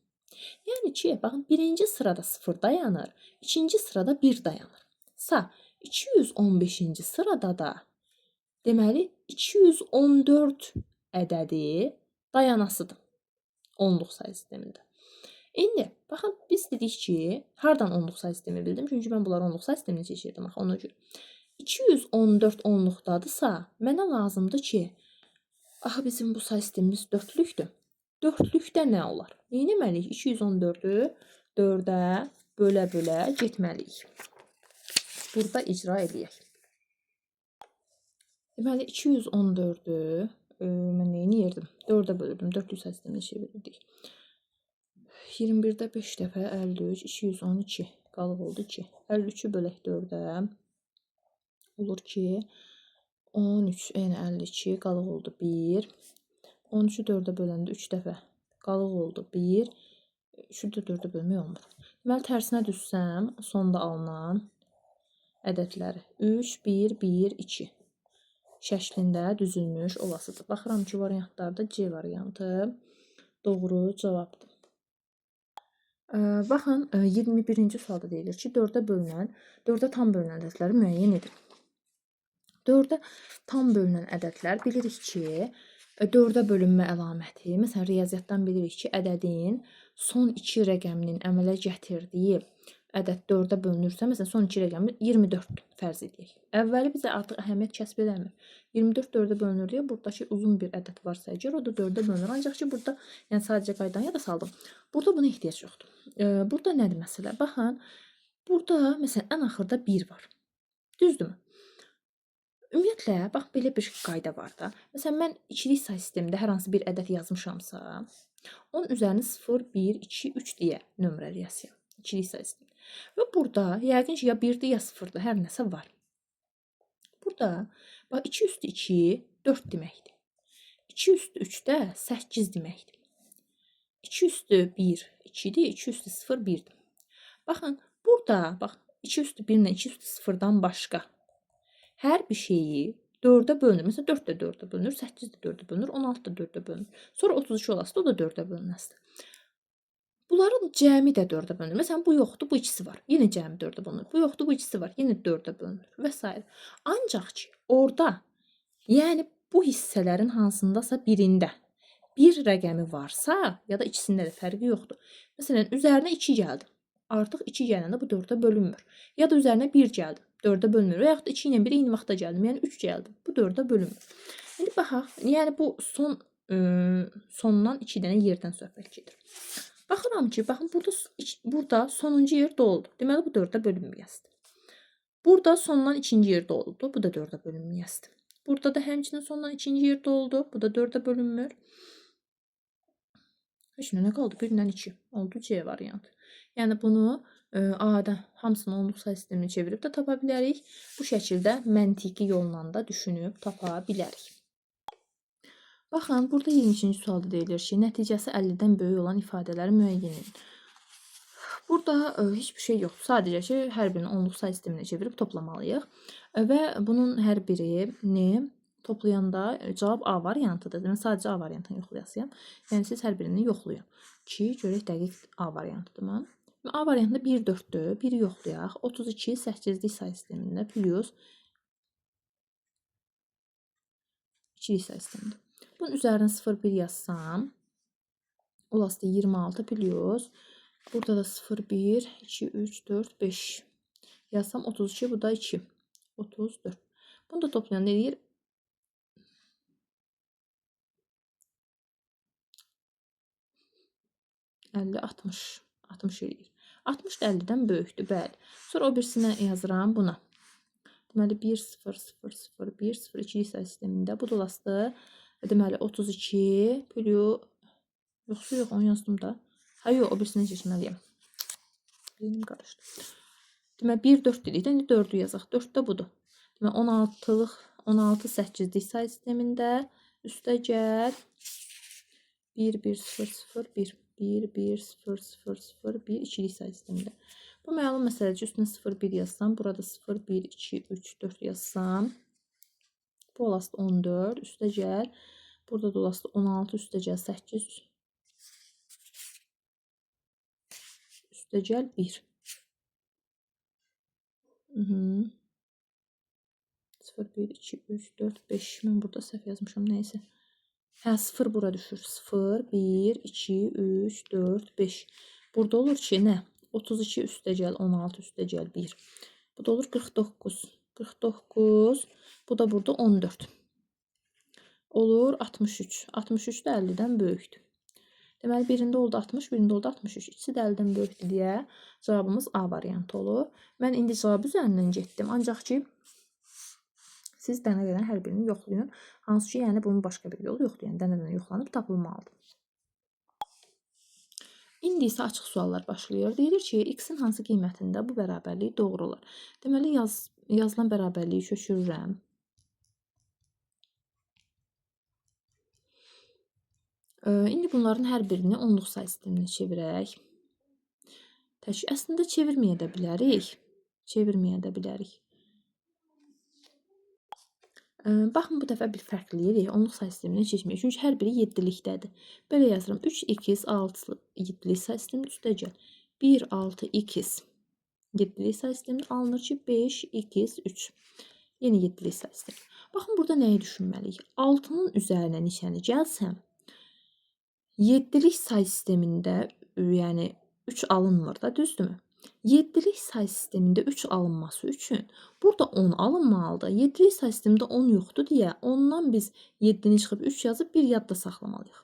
Yəni ki, baxın, birinci sırada 0 dayanır, ikinci sırada 1 dayanır. 215-ci sırada da deməli 214 ədədi dayanasıdır. Onluq say sistemində. İndi, baxın, biz dedik ki, hardan onluq say sistemi bildim? Çünki mən bunları onluq say sisteminə keçirdim, ona görə. 214 onluqdadırsa, mənə lazımdır ki, aha, bizim bu say sistemimiz dörtlükdür. Dörtlükdə nə olar? Neynəməliyik? 214-ü 4-ə bölə-bölə getməliyik. Burada icra edəyək. Deməli, 214-ü mən neyini yerdim? 4-ə bölürdüm. Dörtlük say sisteminə çevirirdik. 21-də 5 dəfə 53, 212 qalıq oldu 2. 53-ü bölək 4-ə olur ki, 13, yəni 52 qalıq oldu 1. 13-ü 4-ə böləndə 3 dəfə qalıq oldu 1. 3-ü də 4-ə bölmək olmur. Deməli, tərsinə düzsəm, sonda alınan ədədləri 3, 1, 1, 2 şəklində düzülmüş olasıdır. Baxıram ki, variantlarda C variantı doğru cavabdır. Baxın, 21-ci sualda deyilir ki, 4-ə tam bölünən ədədləri müəyyən edin. 4-ə tam bölünən ədədlər bilirik ki, 4-ə bölünmə əlaməti, məsələn, riyaziyyatdan bilirik ki, ədədin son 2 rəqəminin əmələ gətirdiyi ədəd 4-ə bölünürsə, məsələn, son 2 rəqəmi 24 fərz edək. Əvvəli bizə artıq əhəmiyyət kəsb eləmir. 24 4-ə bölünür deyə buradakı uzun bir ədəd varsa əgər, o da 4-ə bölünür. Ancaq ki, burada, yəni sadəcə qaydadan yada saldım. Burada buna ehtiyac yoxdur. Burada nədir məsələ? Baxın, burada məsələn ən axırda 1 var. Düzdürmü? Ümumiyyətlə, bax belə bir qayda var da. Məsələn, mən ikilik say sistemində hər hansı bir ədəd yazmışamsa, onun üzərinə 0, 1, 2, 3 deyə nömrələr yazıram. İkilik say sistemi. Və burada yəqin ki, ya 1-dir, ya 0-dır, hər nəsə var. Burada bax 2 üstü 2 4 deməkdir. 2 üstü 3 də 8 deməkdir. 2 üstü 1 2-dir, 2 üstü 0 1-dir. Baxın, burada bax 2 üstü 1 ilə 2 üstü 0-dan başqa hər bir şeyi 4-ə bölünür. Məsələn, 4 də 4-ə bölünür, 8 də 4-ə bölünür, 16 da 4-ə bölünür. Sonra 32 olası, o da 4-ə bölünəsdir. Bunların cəmi də 4-ə bölünür. Məsələn, bu yoxdur, bu ikisi var. Yenə cəmi 4-ə bölünür. Bu yoxdur, bu ikisi var. Yenə 4-ə bölünür və s. Ancaq ki, orada, yəni bu hissələrin hansındasa birində bir rəqəmi varsa, ya da ikisində də fərqi yoxdur. Məsələn, üzərinə 2 gəldi. Artıq 2 gələndə bu 4-ə bölünmür. Ya da üzərinə 1 gəldi. 4-ə bölünmür. Və yaxud da 2 ilə 1 eyni vaxtda gəldim. Yəni 3 gəldi. Bu 4-ə bölünmür. İndi baxaq. Yəni bu sondan 2 dənə yerdən söhbət gedir. Baxıram ki, baxın burada sonuncu yer doldu. Deməli bu 4-ə bölünməyəsdir. Burada sondan ikinci yer doldu. Bu da 4-ə bölünməyəsdir. Burada da həmçinin sondan ikinci yer doldu. Bu da 4-ə bölünmür. Heç nə qaldı? 1-dən 2. Oldu C variantı. Yəni bunu A-da hamısını onluq say sisteminə çevirib də tapa bilərik. Bu şəkildə məntiqi yolla da düşünüb tapa bilərik. Baxın, burada 22-ci sualda deyilir ki, nəticəsi 50-dən böyük olan ifadələri müəyyən edin. Burada heç bir şey yoxdur. Sadəcə ki, hər birini onluq say sisteminə çevirib toplamalıyıq. Və bunun hər birini toplayanda cavab A variantıdır. Demək, sadəcə A variantını yoxlayasıyam. Yəni, siz hər birini yoxlayın ki, görək dəqiq A variantıdırmı? A variantında 1 4-dür. 1-i yoxlayaq. 32 8-lik say sistemində plus 2-lik say sistemində. Bunun üzərinə 0 1 yazsam, olası 26 plus burada da 0 1 2 3 4 5 yazsam 32, bu da 2 34. Bunu da toplayanda eləyir 50 60 60 eləyir. 60 da 50-dən böyükdür, bəli. Sonra o birisinə yazıram buna. Deməli 1 0 0 0 1 0 2 say sistemində bu da olası deməli 32 plus yox, onu yazdım da. Ha yox, o birisinə keçməliyəm. Benim qarışdı. Deməli 1 4 dedik də, indi 4-ü yazaq. 4 də budur. Deməli 16 8-lik say sistemində üstə gəl 1 1 0 0 1 1 1 0 0 0 1 2-lik say sistemində. Bu məlum məsələdir ki, üstünə 0 1 yazsam, burada 0 1 2 3 4 yazsam, bu olası 14 üstə gəl, burada da olası 16 üstə gəl 8 üstə gəl 1. 0 1 2 3 4 5. Mən burada səhv yazmışam, nəysə. Hə, 0 bura düşür. 0 1 2 3 4 5. Burada olur ki, nə? 32 üstə gəl 16 üstə gəl 1. Bu da olur 49. 49. Bu da burada 14. Olur 63. 63 də 50-dən böyükdür. Deməli, birində oldu 60, birində oldu 63. İkisi də 50-dən böyükdür deyə cavabımız A variantı olur. Mən indi cavab üzərindən getdim. Ancaq ki, siz dənə-dənə hər birini yoxlayın. Hansı ki, yəni bunun başqa bir yolu yoxdur. Yəni dənə-dənə yoxlanıb tapılmalıdır. İndi isə açıq suallar başlayır. Deyilir ki, x-in hansı qiymətində bu bərabərlik doğru olar? Deməli, yazılan bərabərliyi köçürürəm. İndi bunların hər birini onluq say sisteminə çevirək. Əslində çevirməyə də bilərik. Baxın, bu dəfə bir fərqliyirik. Onluq say sisteminə keçməyək. Çünki hər biri 7-likdədir. Belə yazıram. 3x 6 7-lik say sistemində üstə gəl. 1 6 x 7-lik say sistemində alınır ki, 5 x 3. Yeni 7-lik say sistemi. Baxın, burada nəyi düşünməliyik? 6-nın üzərinə neçəni gəlsəm, 7-lik say sistemində yəni 3 alınmır da, düzdürmü? 7-lik say sistemində 3 alınması üçün burada 10 alınmalıdır. 7-lik say sistemində 10 yoxdur deyə ondan biz 7-ni çıxıb 3 yazıb bir yadda saxlamalıyıq.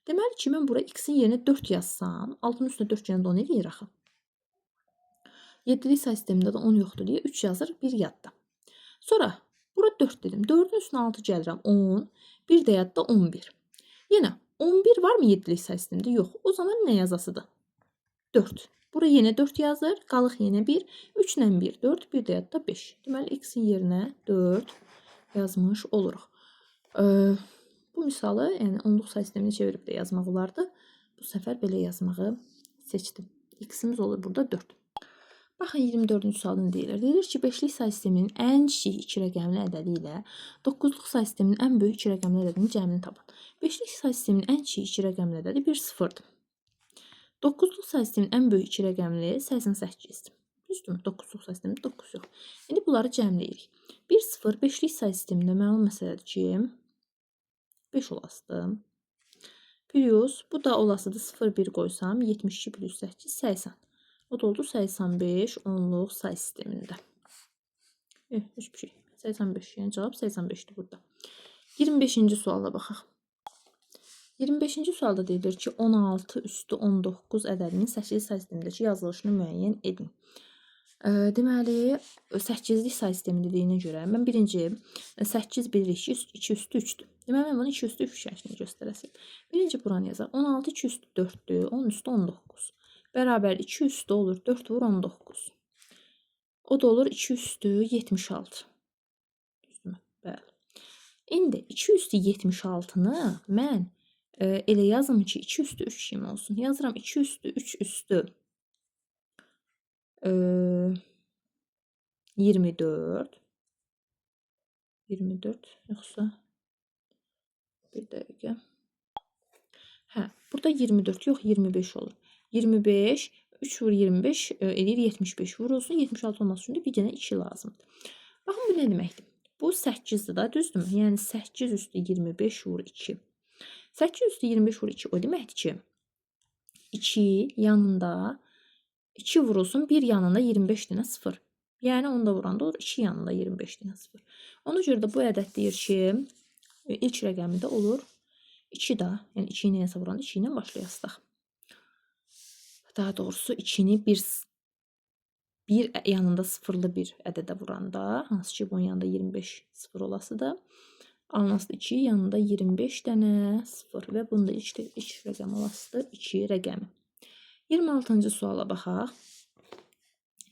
Deməli ki, mən bura x-in yerinə 4 yazsam, 6-nın üstünə 4 gələndə 10 eləyir axı. 7-lik say sistemində də 10 yoxdur deyə 3 yazır bir yadda. Sonra Bura 4 dedim. 4-ün üstünə 6 gəlirəm. 10. Bir də yadda 11. Yenə 11 varmı 7'lik say sistemində? Yox. O zaman nə yazasıdır? 4. Bura yenə 4 yazır. Qalıq yenə 1. 3 ilə 1, 4. Bir də yadda 5. Deməli, x-in yerinə 4 yazmış oluruq. Bu misalı, yəni onluq say sistemini çevirib də yazmaq olardı. Bu səfər belə yazmağı seçdim. X-imiz olur burada 4. Baxın 24-cü sualın deyilir. Deyilir ki, 5'lik say sisteminin ən kiçik 2 rəqəmli ədədi ilə 9'luq say sisteminin ən böyük 2 rəqəmli ədədinin cəmini tapın. 5'lik say sisteminin ən kiçik 2 rəqəmli ədədi 1 0-dır. 9'luq say sisteminin ən böyük 2 rəqəmli 88-dir. Düzdürmü? 9'luq say sistemində 9 yox. İndi bunları cəmləyirik. 1 0 5'lik say sistemində məlum məsələdir ki, 5 olasıdır. Plus, bu da olasıdır 0 1 qoysam 72 plus 8 80. O da oldu 85 onluq say sistemində. Hiçbir şey. 85. Yəni cavab 85'dir burada. 25-ci suala baxaq. 25-ci sualda deyilir ki, 16 üstü 19 ədədinin 8 say sistemindəki yazılışını müəyyən edin. Deməli, 8'lik say sistemi dediyinə görə mən birinci 8 bilirik ki, 2 üstü 3'dür. Deməli, mən bunu 2 üstü 3 şəklində göstərəsim. Birinci buranı yazaq. 16 2 üstü 4'dür. 10 üstü 19. Bərabər 2 üstü olur 4 vur 19. O da olur 2 üstü 76. Düzdürmü? Bəli. İndi 2 üstü 76'nı mən elə yazım ki, 2 üstü 3 kimi olsun. Yazıram 2 üstü 3 üstü 24. 24 yoxsa bir dəqiqə. Hə, burada 24 yox 25 olur. 25 3 vur 25 edir 75 vurulsun. 76 olması üçün də bir dənə 2 lazımdır. Baxın bu nə deməkdir? Bu 8'dir da, düzdürmü? Yəni 8 üstü 25 vur 2. 8 üstü 25 vur 2 o deməkdir ki, 2 yanında 2 vurulsun, bir yanında 25 dənə 0. Yəni onu da vuranda olur 2 yanında 25 dənə 0. Ona görə də bu ədəd deyir ki, ilk rəqəmi də olur 2 da. Yəni 2 ilə nəsə vuranda 2 ilə başlayasıq. Daha doğrusu 2'ni bir yanında sıfırlı bir ədədə vuranda, hansı ki bunun yanında 25 0 olasıdır. Alınası 2 yanında 25 dənə 0 və bunda ilk rəqəm olasıdır 2 rəqəmi. 26-cı suala baxaq.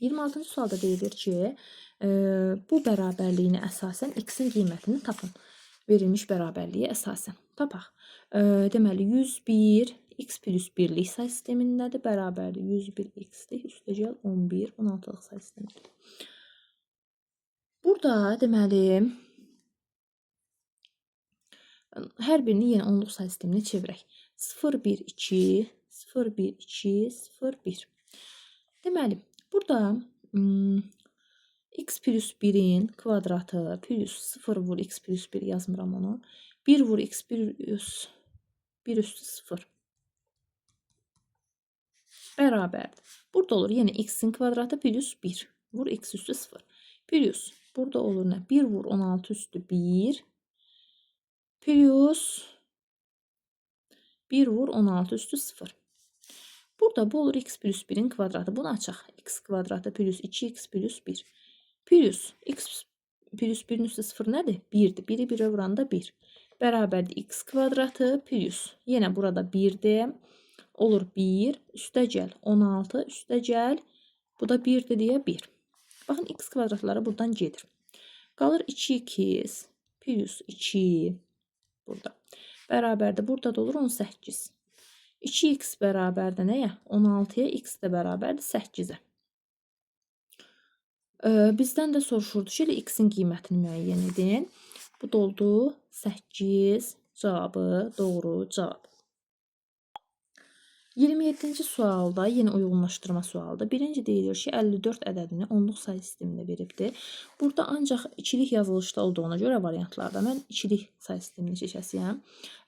26-cı sualda deyilir ki, bu bərabərliyinə əsasən x-in qiymətini tapın. Verilmiş bərabərliyə əsasən. Tapaq. Deməli 101 x plus 1'lik say sistemindədir. Bərabərdir 101 x-lik üstəgəl 11 16'lıq say sistemidir. Burada deməli hər birini yenə onluq say sisteminə çevirək. 0 1 2 0 1 2 0 1. Deməli burada x plus 1'in kvadratı plus 0 vur x plus 1 yazmıram onu. 1 vur x plus 1 üstü 0. Bərabərdir. Burada olur yenə x'in kvadratı plus 1 vur x üstü 0. Plus burada olur nə? 1 vur 16 üstü 1 plus 1 vur 16 üstü 0. Burada bu olur x plus 1'in kvadratı. Bunu açaq. X kvadratı plus 2x plus 1. Plus x plus 1'in üstü 0 nədir? 1'dir. 1'i 1'ə vuranda 1. Bərabərdir x kvadratı plus. Yenə burada 1'dir. Olur 1 üstəgəl 16 üstəgəl. Bu da 1'dir deyə 1. Baxın x kvadratları buradan gedir. Qalır 2x plus 2 burada. Bərabərdir. Burada da olur 18. 2x bərabərdir nəyə? 16'ya x də bərabərdir 8'ə. Bizdən də soruşurdu ki, x-in qiymətini müəyyən edin. Bu da oldu 8 cavabı doğru cavab. 27-ci sualda yenə uyğunlaşdırma sualıdır. Birinci deyilir ki, 54 ədədini onluq say sistemində veribdir. Burada ancaq ikilik yazılışda olduğuna görə variantlarda mən ikilik say sistemini seçəsiyəm.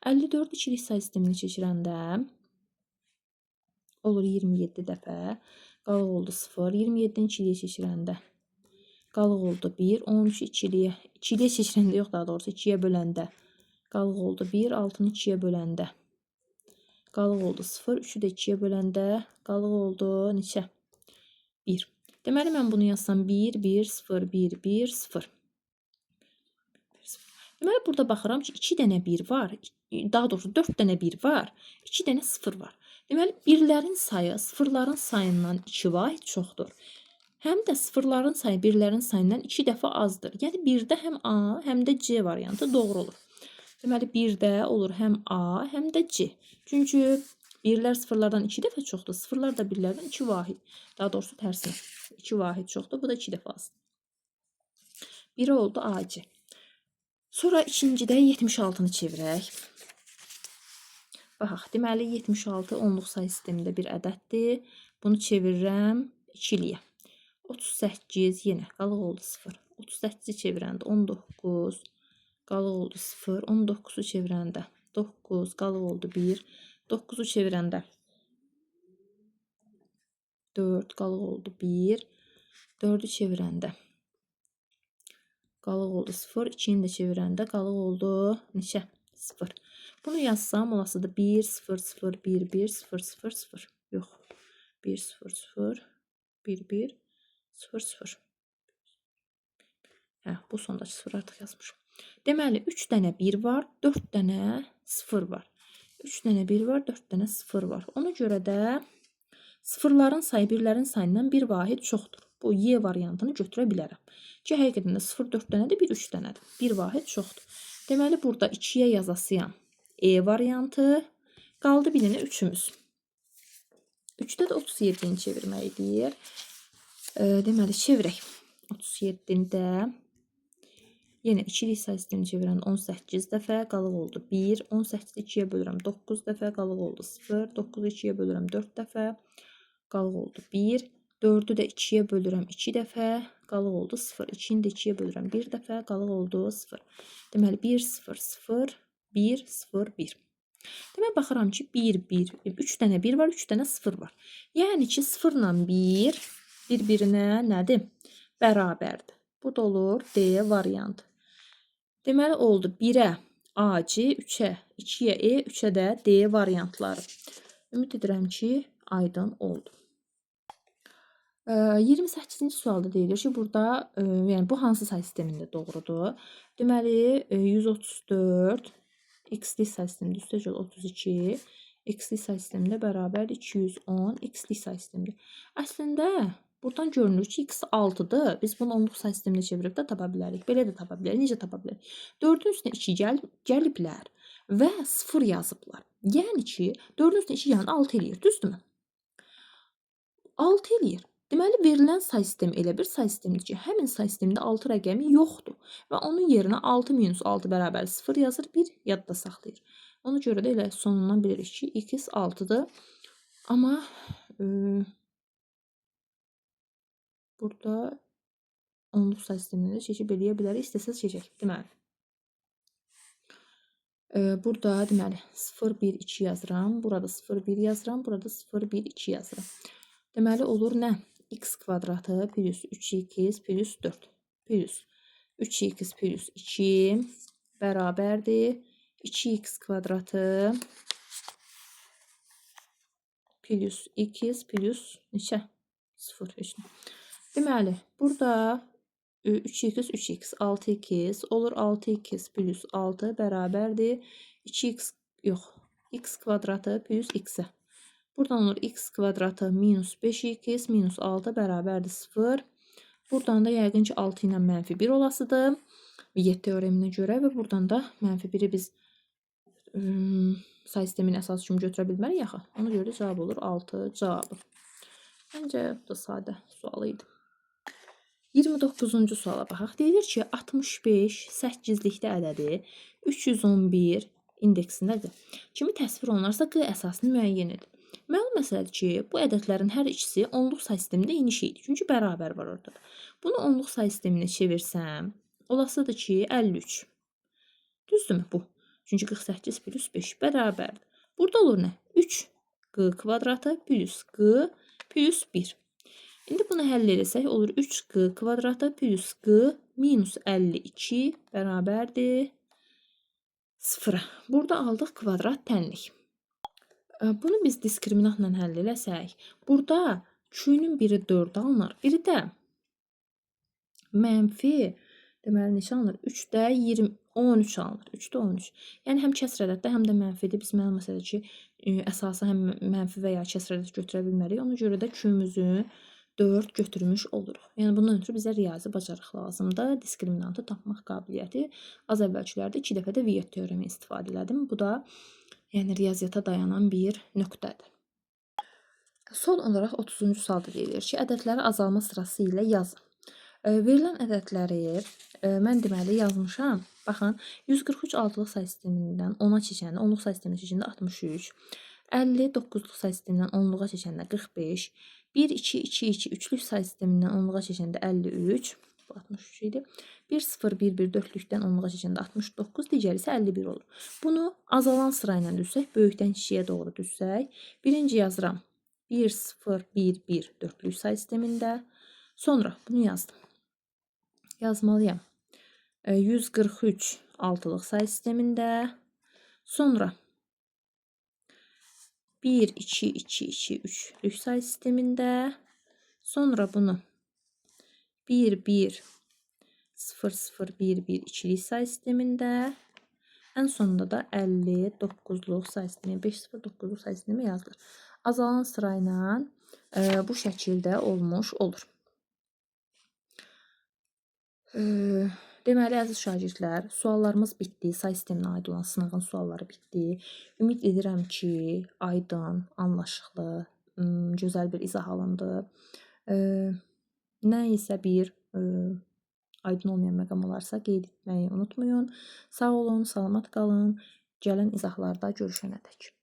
54 ikilik say sistemini seçirəndə olur 27 dəfə. Qalıq oldu 0. 27-ni ikiliyə seçirəndə qalıq oldu 1. 13 ikiliyə seçirəndə yox, daha doğrusu 2'yə böləndə qalıq oldu 1. 6'nı 2'yə böləndə qalıq oldu 0. 3'ü də 2'yə böləndə qalıq oldu neçə? 1. Deməli mən bunu yazsam 1 1 0 1 1 0. Deməli, burada baxıram ki, 2 dənə 1 var, daha doğrusu 4 dənə 1 var, 2 dənə 0 var. Deməli, birlərin sayı sıfırların sayından 2 vahid çoxdur. Həm də sıfırların sayı birlərin sayından 2 dəfə azdır. Yəni, 1-də həm A, həm də C variantı doğru olur. Deməli, 1-də olur həm A, həm də C. Çünki birlər sıfırlardan 2 dəfə çoxdur, sıfırlar da birlərdən 2 vahid. Daha doğrusu tərsinə 2 vahid çoxdur, bu da 2 dəfə azdır. Biri oldu AC. Sonra ikincidə 76-nı çevirək. Baxaq, deməli 76 onluq say sistemində bir ədəddir. Bunu çevirirəm 2-liyə. 38 yenə qalıq oldu 0. 38-i çevirəndə 19, qalıq oldu 0. 19-u çevirəndə 9, qalıq oldu 1. 9-u çevirəndə 4, qalıq oldu 1. 4-ü çevirəndə qalıq oldu 0. 2-ni də çevirəndə qalıq oldu neçə? 0. Bunu yazsam olasıdır 1, 0, 0, 1, 1, 0, 0, 0. Yox. 1, 0, 0, 1, 1, 0, 0. Hə, bu sondakı 0 artıq yazmışım. Deməli, 3 dənə 1 var, 4 dənə 0 var. 3 dənə 1 var, 4 dənə 0 var. Ona görə də sıfırların sayı birlərin sayından bir vahid çoxdur. Bu Y variantını götürə bilərəm. Ki, həqiqətən də 0, 4 dənədir, 1, 3 dənədir. Bir vahid çoxdur. Deməli, burada 2-yə yazasıyam E variantı. Qaldı bir dənə 3-ümüz. 3-də də 37-ni çevirməkdir. Deməli, çevirək. 37-də yenə 2-lik say sistemini çevirən 18 dəfə, qalıq oldu 1. 18-i 2-yə bölürəm 9 dəfə, qalıq oldu 0. 9-u 2-yə bölürəm 4 dəfə, qalıq oldu 1. 4-ü də 2-yə bölürəm 2 dəfə, qalıq oldu 0. 2-ni də 2-yə bölürəm 1 dəfə, qalıq oldu 0. Deməli, 1, 0, 0, 1, 0, 1. Deməli, baxıram ki, 1, 1, 3 dənə 1 var, 3 dənə 0 var. Yəni ki, 0 ilə 1 bir-birinə nədir? Bərabərdir. Bu da olur D variantı. Deməli, oldu 1-ə AC, 3-ə 2-yə E, 3-ə də D variantları. Ümid edirəm ki, aydın oldu. 28-ci sualda deyilir ki, burada yəni bu hansı say sistemində doğrudur? Deməli, 134 x-lik say sistemində üstəgəl 32, x-lik say sistemində bərabər 210 x-lik say sistemində. Əslində, buradan görünür ki, x 6-dır. Biz bunu onluq say sisteminə çevirib də tapa bilərik. Belə də tapa bilərik. Necə tapa bilərik? 4-ün üstünə 2 gəliblər və 0 yazıblar. Yəni ki, 4-ün üstünə 2 gələn 6 eləyir, düzdürmü? 6 eləyir. Deməli, verilən say sistemi elə bir say sistemidir ki, həmin say sistemində 6 rəqəmi yoxdur və onun yerinə 6 minus 6 bərabər 0 yazır, 1 yadda saxlayır. Ona görə də elə sonundan bilirik ki, x 6-dır. Amma burada onluq say sistemində çəkib eləyə bilərik. İstəsəz çəkək. Deməli, burada deməli 0, 1, 2 yazıram. Burada 0, 1 yazıram. Burada 0, 1, 2 yazıram. Deməli, olur nə? X kvadratı plus 3x plus 4 plus 3x plus 2 bərabərdir 2x kvadratı plus x plus neçə? 0, 3. Deməli, burada 3x, 3x, 6x olur 6x plus 6 bərabərdir 2x, yox, x kvadratı plus x-ə. Buradan olur x kvadratı minus 5x minus 6 bərabərdir 0. Buradan da yəqin ki 6 ilə mənfi 1 olasıdır. Viyyət teoreminə görə və buradan da mənfi 1-i biz say sistemin əsası kimi götürə bilmərik axı. Ona görə də cavab olur 6 cavabı. Məncə bu da sadə sual idi. 29-cu suala baxaq. Deyilir ki, 65 8-likdə ədədi 311 indeksindədir. Kimi təsvir olunarsa Q əsasını müəyyən edin. Məlum məsələdir ki, bu ədədlərin hər ikisi onluq say sistemində eyni şeydir. Çünki bərabər var orada. Bunu onluq say sisteminə çevirsəm, olasıdır ki, 53. Düzdürmü bu? Çünki 48 plus 5 bərabərdir. Burada olur nə? 3q kvadratı plus q plus 1. İndi bunu həll etsək, olur 3q kvadratı plus q minus 52 bərabərdir 0-a. Burada aldıq kvadrat tənlik. Bunu biz diskriminantla həll eləsək, burada Q-nun biri 4 alınır, biri də mənfi, deməli neçə alınır? 3-də 13 alınır. 3-də 13. Yəni həm kəsr ədəddə, həm də mənfidir. Biz məsələ ki, əsası həm mənfi və ya kəsr ədəd götürə bilmərik. Ona görə də Q-müzü 4 götürmüş oluruq. Yəni bundan ötürü bizə riyazi bacarıq lazımdır. Diskriminantı tapmaq qabiliyyəti. Az əvvəlkilərdə 2 dəfə də Viet teoremi istifadə elədim. Bu da yəni riyaziyyata dayanan bir nöqtədir. Son olaraq 30-cu sualda deyilir ki, ədədləri azalma sırası ilə yazın. Verilən ədədləri mən deməli yazmışam. Baxın, 143 altılıq say sistemindən 10-a keçəndə, 10-luq say sisteminə keçəndə 63, 59-luq say sistemindən 10-luğa keçəndə 45, 1, 2, 2, 2, 3-lük say sistemindən 10-luğa keçəndə 53, bu 63 idi. 1, 0, 1, 1, 4-lükdən 10-luğa keçəndə 69, digəri isə 51 olur. Bunu azalan sıra ilə düzsək, böyükdən kiçiyə doğru düzsək, birinci yazıram 1, 0, 1, 1, 4-lük say sistemində. Sonra bunu yazdım. Yazmalıyam. 143 altılıq say sistemində. Sonra 1, 2, 2, 2, 3-lük say sistemində. Sonra bunu 1, 1, 0, 0, 1, 1, 2-lik say sistemində. Ən sonunda da 59-luq say sistemi, 5, 0, 9-luq say sistemi yazılır. Azalan sırayla bu şəkildə olmuş olur. Deməli, əziz şagirdlər, suallarımız bitdi. Say sisteminə aid olan sınağın sualları bitdi. Ümid edirəm ki, aydın, anlaşıqlı, gözəl bir izah alındı. Nə isə bir aydın olmayan məqam olarsa qeyd etməyi unutmayın. Sağ olun, salamat qalın. Gələn izahlarda görüşənədək.